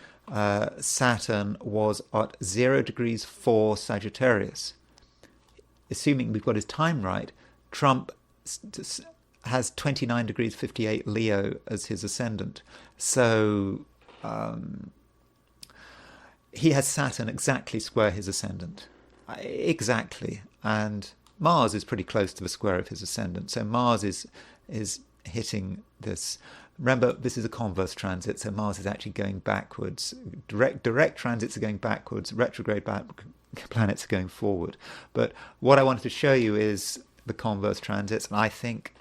Saturn was at 0 degrees 4 Sagittarius. Assuming we've got his time right, Trump has 29 degrees 58 Leo as his ascendant. So he has Saturn exactly square his ascendant. Exactly. And Mars is pretty close to the square of his ascendant. So Mars is hitting this. Remember, this is a converse transit, so Mars is actually going backwards. Direct transits are going backwards. Retrograde planets are going forward. But what I wanted to show you is the converse transits, and I think,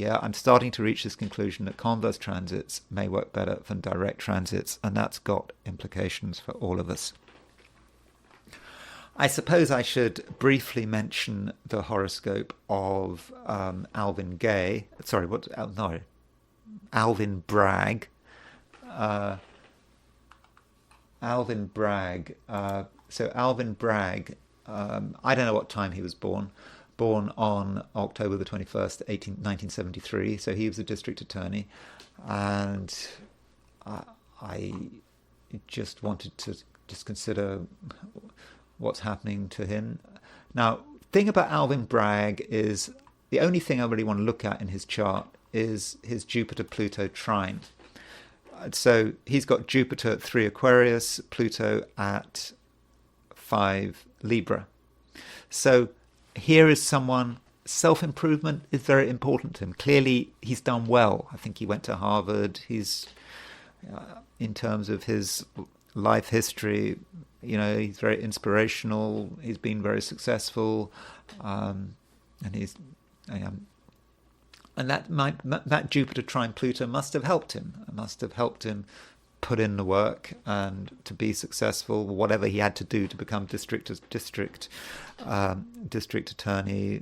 I'm starting to reach this conclusion that converse transits may work better than direct transits, and that's got implications for all of us. I suppose I should briefly mention the horoscope of Alvin Bragg. Alvin Bragg. So Alvin Bragg, I don't know what time he was born on October the 21st, 1973. So he was a district attorney. And I just wanted to consider what's happening to him. Now, thing about Alvin Bragg is the only thing I really want to look at in his chart is his Jupiter-Pluto trine. So he's got Jupiter at 3 Aquarius, Pluto at 5 Libra. So here is someone, self-improvement is very important to him. Clearly, he's done well. I think he went to Harvard. He's, in terms of his life history, he's very inspirational. He's been very successful, and he's, and that Jupiter trine Pluto must have helped him. It must have helped him put in the work and to be successful, whatever he had to do to become district attorney,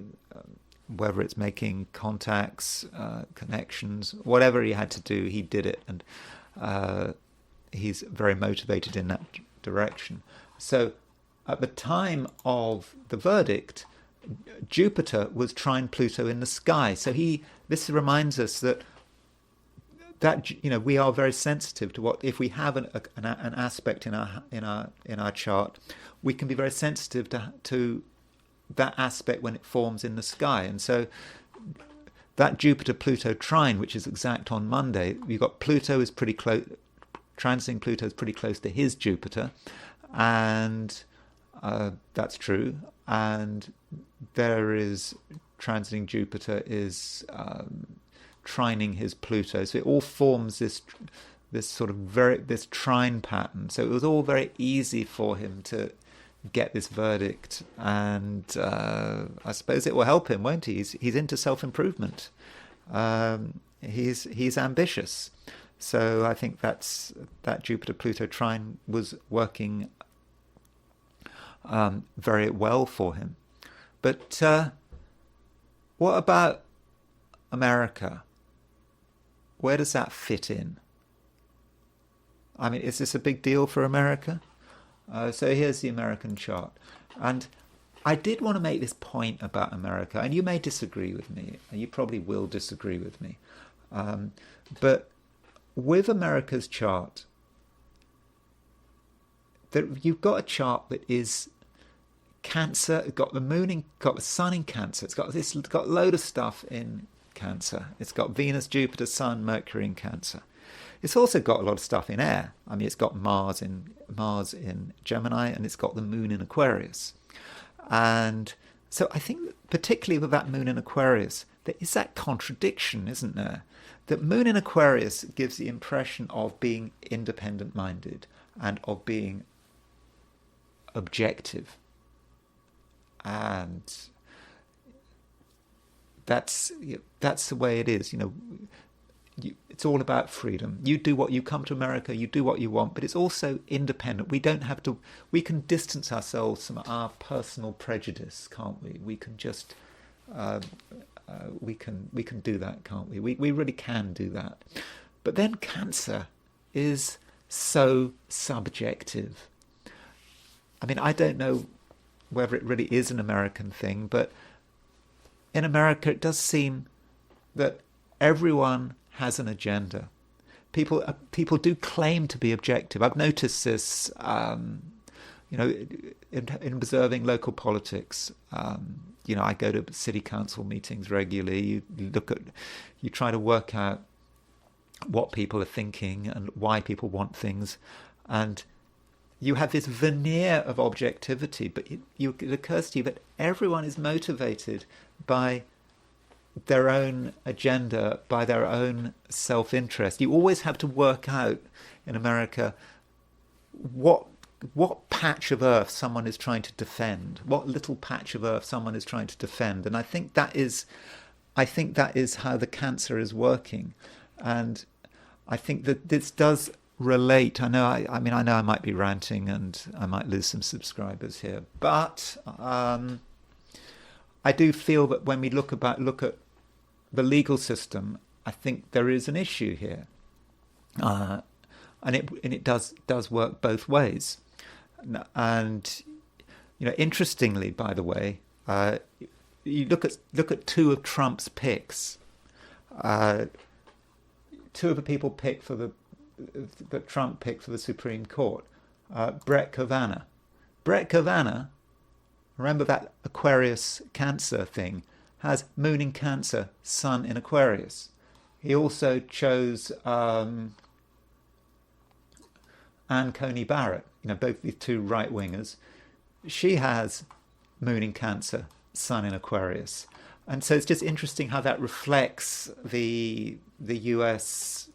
whether it's making contacts, connections, whatever he had to do, he did it, and he's very motivated in that direction. So at the time of the verdict, Jupiter was trine Pluto in the sky. So this reminds us that we are very sensitive to what, if we have an aspect in our chart, we can be very sensitive to that aspect when it forms in the sky. And so that Jupiter-Pluto trine, which is exact on Monday, you've got Pluto is pretty close, transiting Pluto is pretty close to his Jupiter, and that's true. And there is transiting Jupiter is trining his Pluto, so it all forms this sort of this trine pattern. So it was all very easy for him to get this verdict, and I suppose it will help him, won't he? He's into self-improvement. He's ambitious, so I think that Jupiter-Pluto trine was working very well for him. But what about America? Where does that fit in? I mean, is this a big deal for America? So here's the American chart. And I did want to make this point about America, and you may disagree with me, and you probably will disagree with me. But with America's chart, you've got a chart that is Cancer. It's got the moon got the sun in Cancer. It's got a load of stuff in Cancer. It's got Venus, Jupiter, Sun, Mercury in Cancer. It's also got a lot of stuff in air. I mean, it's got Mars in Gemini, and it's got the moon in Aquarius. And so I think, particularly with that moon in Aquarius, there is that contradiction, isn't there? That moon in Aquarius gives the impression of being independent-minded and of being objective. And that's the way it is. It's all about freedom. You do what you come to America, you do what you want, but it's also independent. We don't have to. We can distance ourselves from our personal prejudice, can't we? We can just we can do that, can't we? We really can do that. But then Cancer is so subjective. I mean, I don't know whether it really is an American thing, but in America it does seem that everyone has an agenda. People do claim to be objective. I've noticed this, in observing local politics. I go to city council meetings regularly. You try to work out what people are thinking and why people want things, and you have this veneer of objectivity, but it occurs to you that everyone is motivated by their own agenda, by their own self-interest. You always have to work out in America what patch of earth someone is trying to defend, what little patch of earth someone is trying to defend. And I think that is how the Cancer is working. And I think that this does relate. I know I might be ranting and I might lose some subscribers here, but I do feel that when we look at the legal system, I think there is an issue here, and it does work both ways. And interestingly, by the way, you look at two of Trump's picks. Two of the people picked that Trump picked for the Supreme Court, Brett Kavanaugh. Brett Kavanaugh, remember that Aquarius Cancer thing, has moon in Cancer, sun in Aquarius. He also chose Ann Coney Barrett, both the two right-wingers. She has moon in Cancer, sun in Aquarius. And so it's just interesting how that reflects the US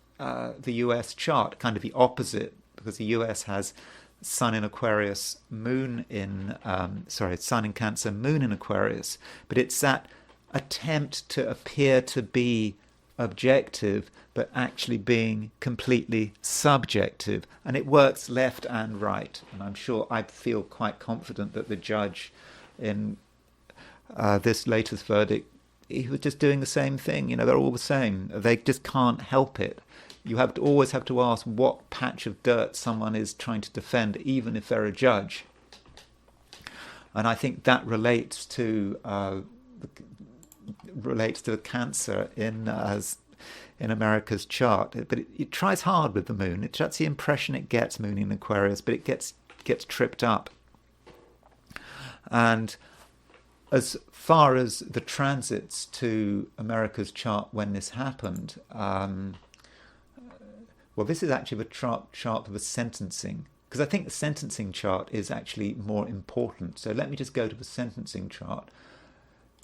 chart, kind of the opposite, because the US has sun in Aquarius, sun in Cancer, moon in Aquarius. But it's that attempt to appear to be objective, but actually being completely subjective. And it works left and right. And I feel quite confident that the judge in this latest verdict, he was just doing the same thing. They're all the same. They just can't help it. You always have to ask what patch of dirt someone is trying to defend, even if they're a judge. And I think that relates to the Cancer in America's chart. But it tries hard with the moon. That's the impression it gets, moon in Aquarius, but it gets tripped up. And as far as the transits to America's chart when this happened, well, this is actually the chart of the sentencing, because I think the sentencing chart is actually more important. So let me just go to the sentencing chart.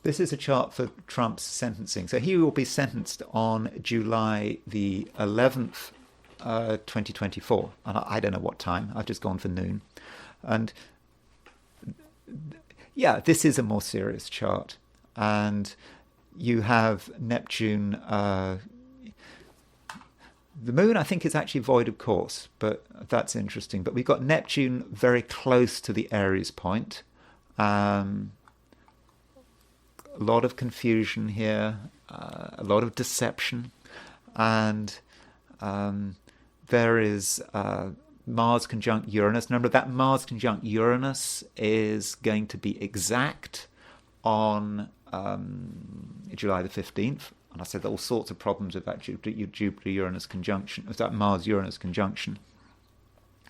This is a chart for Trump's sentencing. So he will be sentenced on July the 11th, 2024. And I don't know what time. I've just gone for noon. And yeah, this is a more serious chart. And you have Neptune. The moon, I think, is actually void of course, but that's interesting. But we've got Neptune very close to the Aries point. A lot of confusion here, a lot of deception. And there is Mars conjunct Uranus. Remember that Mars conjunct Uranus is going to be exact on July the 15th. And I said all sorts of problems with that Jupiter-Uranus conjunction, with that Mars-Uranus conjunction.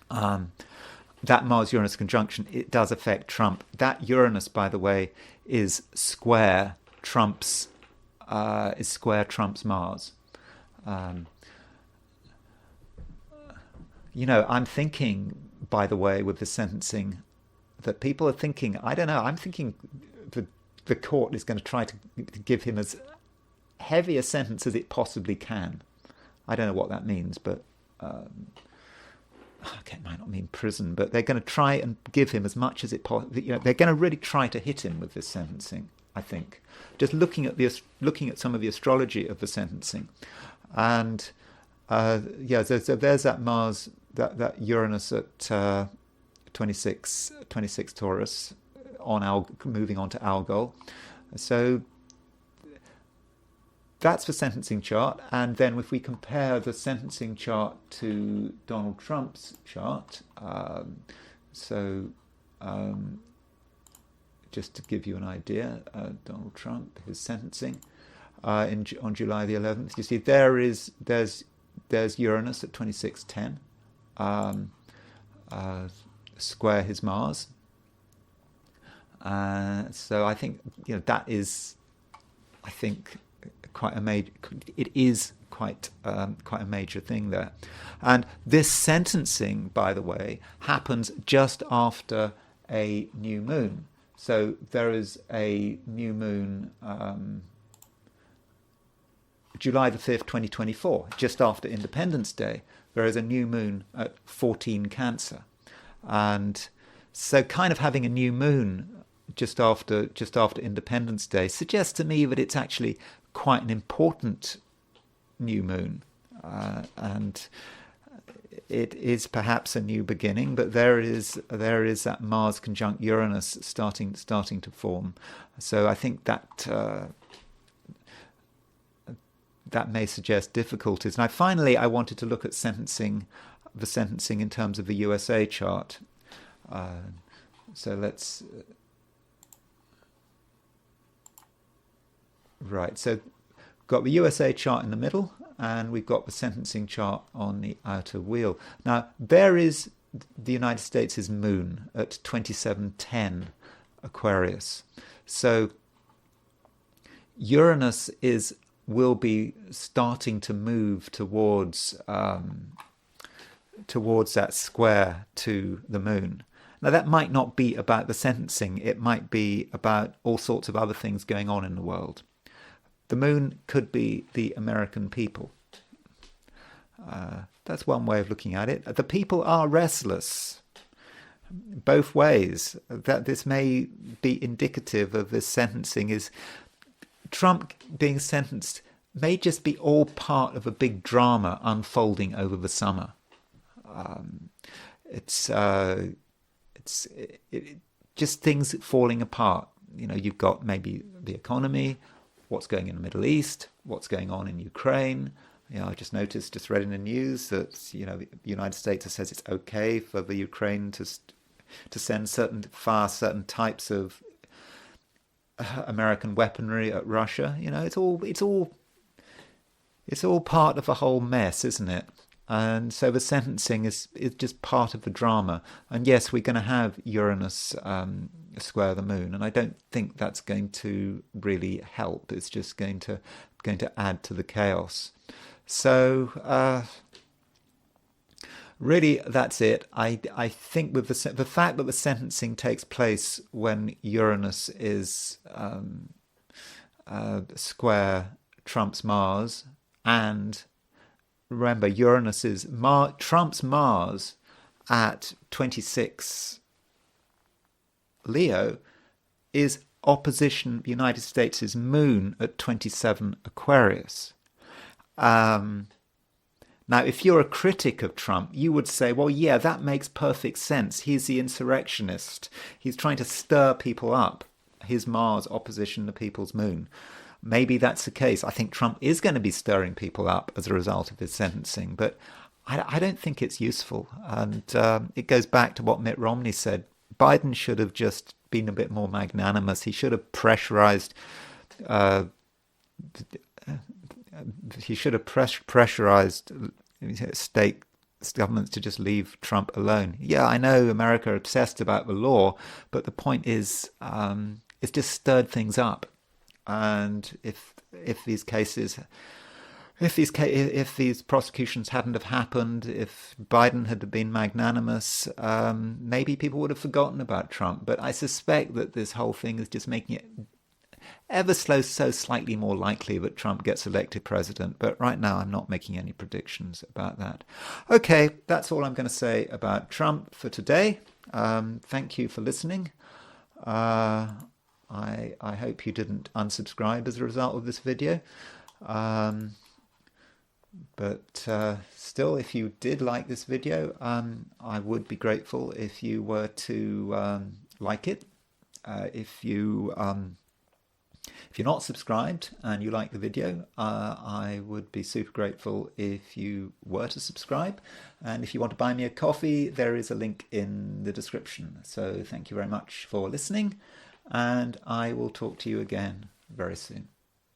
That Mars-Uranus conjunction, it does affect Trump. That Uranus, by the way, is square Trump's Mars. I'm thinking, by the way, with the sentencing, that people are thinking, I don't know, I'm thinking the court is going to try to give him as heavy a sentence as it possibly can. I don't know what that means, but it might not mean prison, but they're going to try and give him as much as it possibly. They're going to really try to hit him with this sentencing. I think just looking at some of the astrology of the sentencing, and there's that Mars, that Uranus at 26 Taurus moving on to Algol. So that's the sentencing chart. And then if we compare the sentencing chart to Donald Trump's chart, just to give you an idea, Donald Trump, his sentencing on July the 11th, you see there's Uranus at 2610, square his Mars. So I think that is, I think, quite a major. It is quite a major thing there, and this sentencing, by the way, happens just after a new moon. So there is a new moon, July the 5th, 2024, just after Independence Day. There is a new moon at 14 Cancer, and so kind of having a new moon just after Independence Day suggests to me that it's actually quite an important new moon, and it is perhaps a new beginning. But there is that Mars conjunct Uranus starting to form. So I think that may suggest difficulties. And I wanted to look at the sentencing in terms of the USA chart. So let's. Right, so got the USA chart in the middle, and we've got the sentencing chart on the outer wheel. Now, there is the United States' moon at 2710 Aquarius. So Uranus will be starting to move towards that square to the moon. Now, that might not be about the sentencing. It might be about all sorts of other things going on in the world. The moon could be the American people. That's one way of looking at it. The people are restless, both ways. That this may be indicative of this sentencing is Trump being sentenced may just be all part of a big drama unfolding over the summer. It's just things falling apart. You know, you've got maybe the economy, what's going in the Middle East, what's going on in Ukraine. You know, I just read in the news that, you know, the United States says it's okay for the Ukraine to send certain types of American weaponry at Russia. You know, it's all part of a whole mess, isn't it? And so the sentencing is just part of the drama. And yes, we're going to have Uranus square the moon, and I don't think that's going to really help. It's just going to add to the chaos. So really, that's it. I think with the fact that the sentencing takes place when Uranus is square Trump's Mars, and remember, Uranus is Trump's Mars at 26 Leo is opposition the United States' moon at 27 Aquarius. Now, if you're a critic of Trump, you would say, well, yeah, that makes perfect sense. He's the insurrectionist. He's trying to stir people up. His Mars opposition to people's moon. Maybe that's the case. I think Trump is going to be stirring people up as a result of his sentencing, but I don't think it's useful. And it goes back to what Mitt Romney said. Biden should have just been a bit more magnanimous. He should have pressurized state governments to just leave Trump alone. Yeah, I know America are obsessed about the law, but the point is, it's just stirred things up. And if these prosecutions hadn't have happened, if Biden had been magnanimous, maybe people would have forgotten about Trump. But I suspect that this whole thing is just making it ever so slightly more likely that Trump gets elected president. But right now, I'm not making any predictions about that. Okay, that's all I'm going to say about Trump for today. Thank you for listening. I hope you didn't unsubscribe as a result of this video. But still, if you did like this video, I would be grateful if you were to like it. If you're not subscribed and you like the video, I would be super grateful if you were to subscribe. And if you want to buy me a coffee, there is a link in the description. So thank you very much for listening, and I will talk to you again very soon.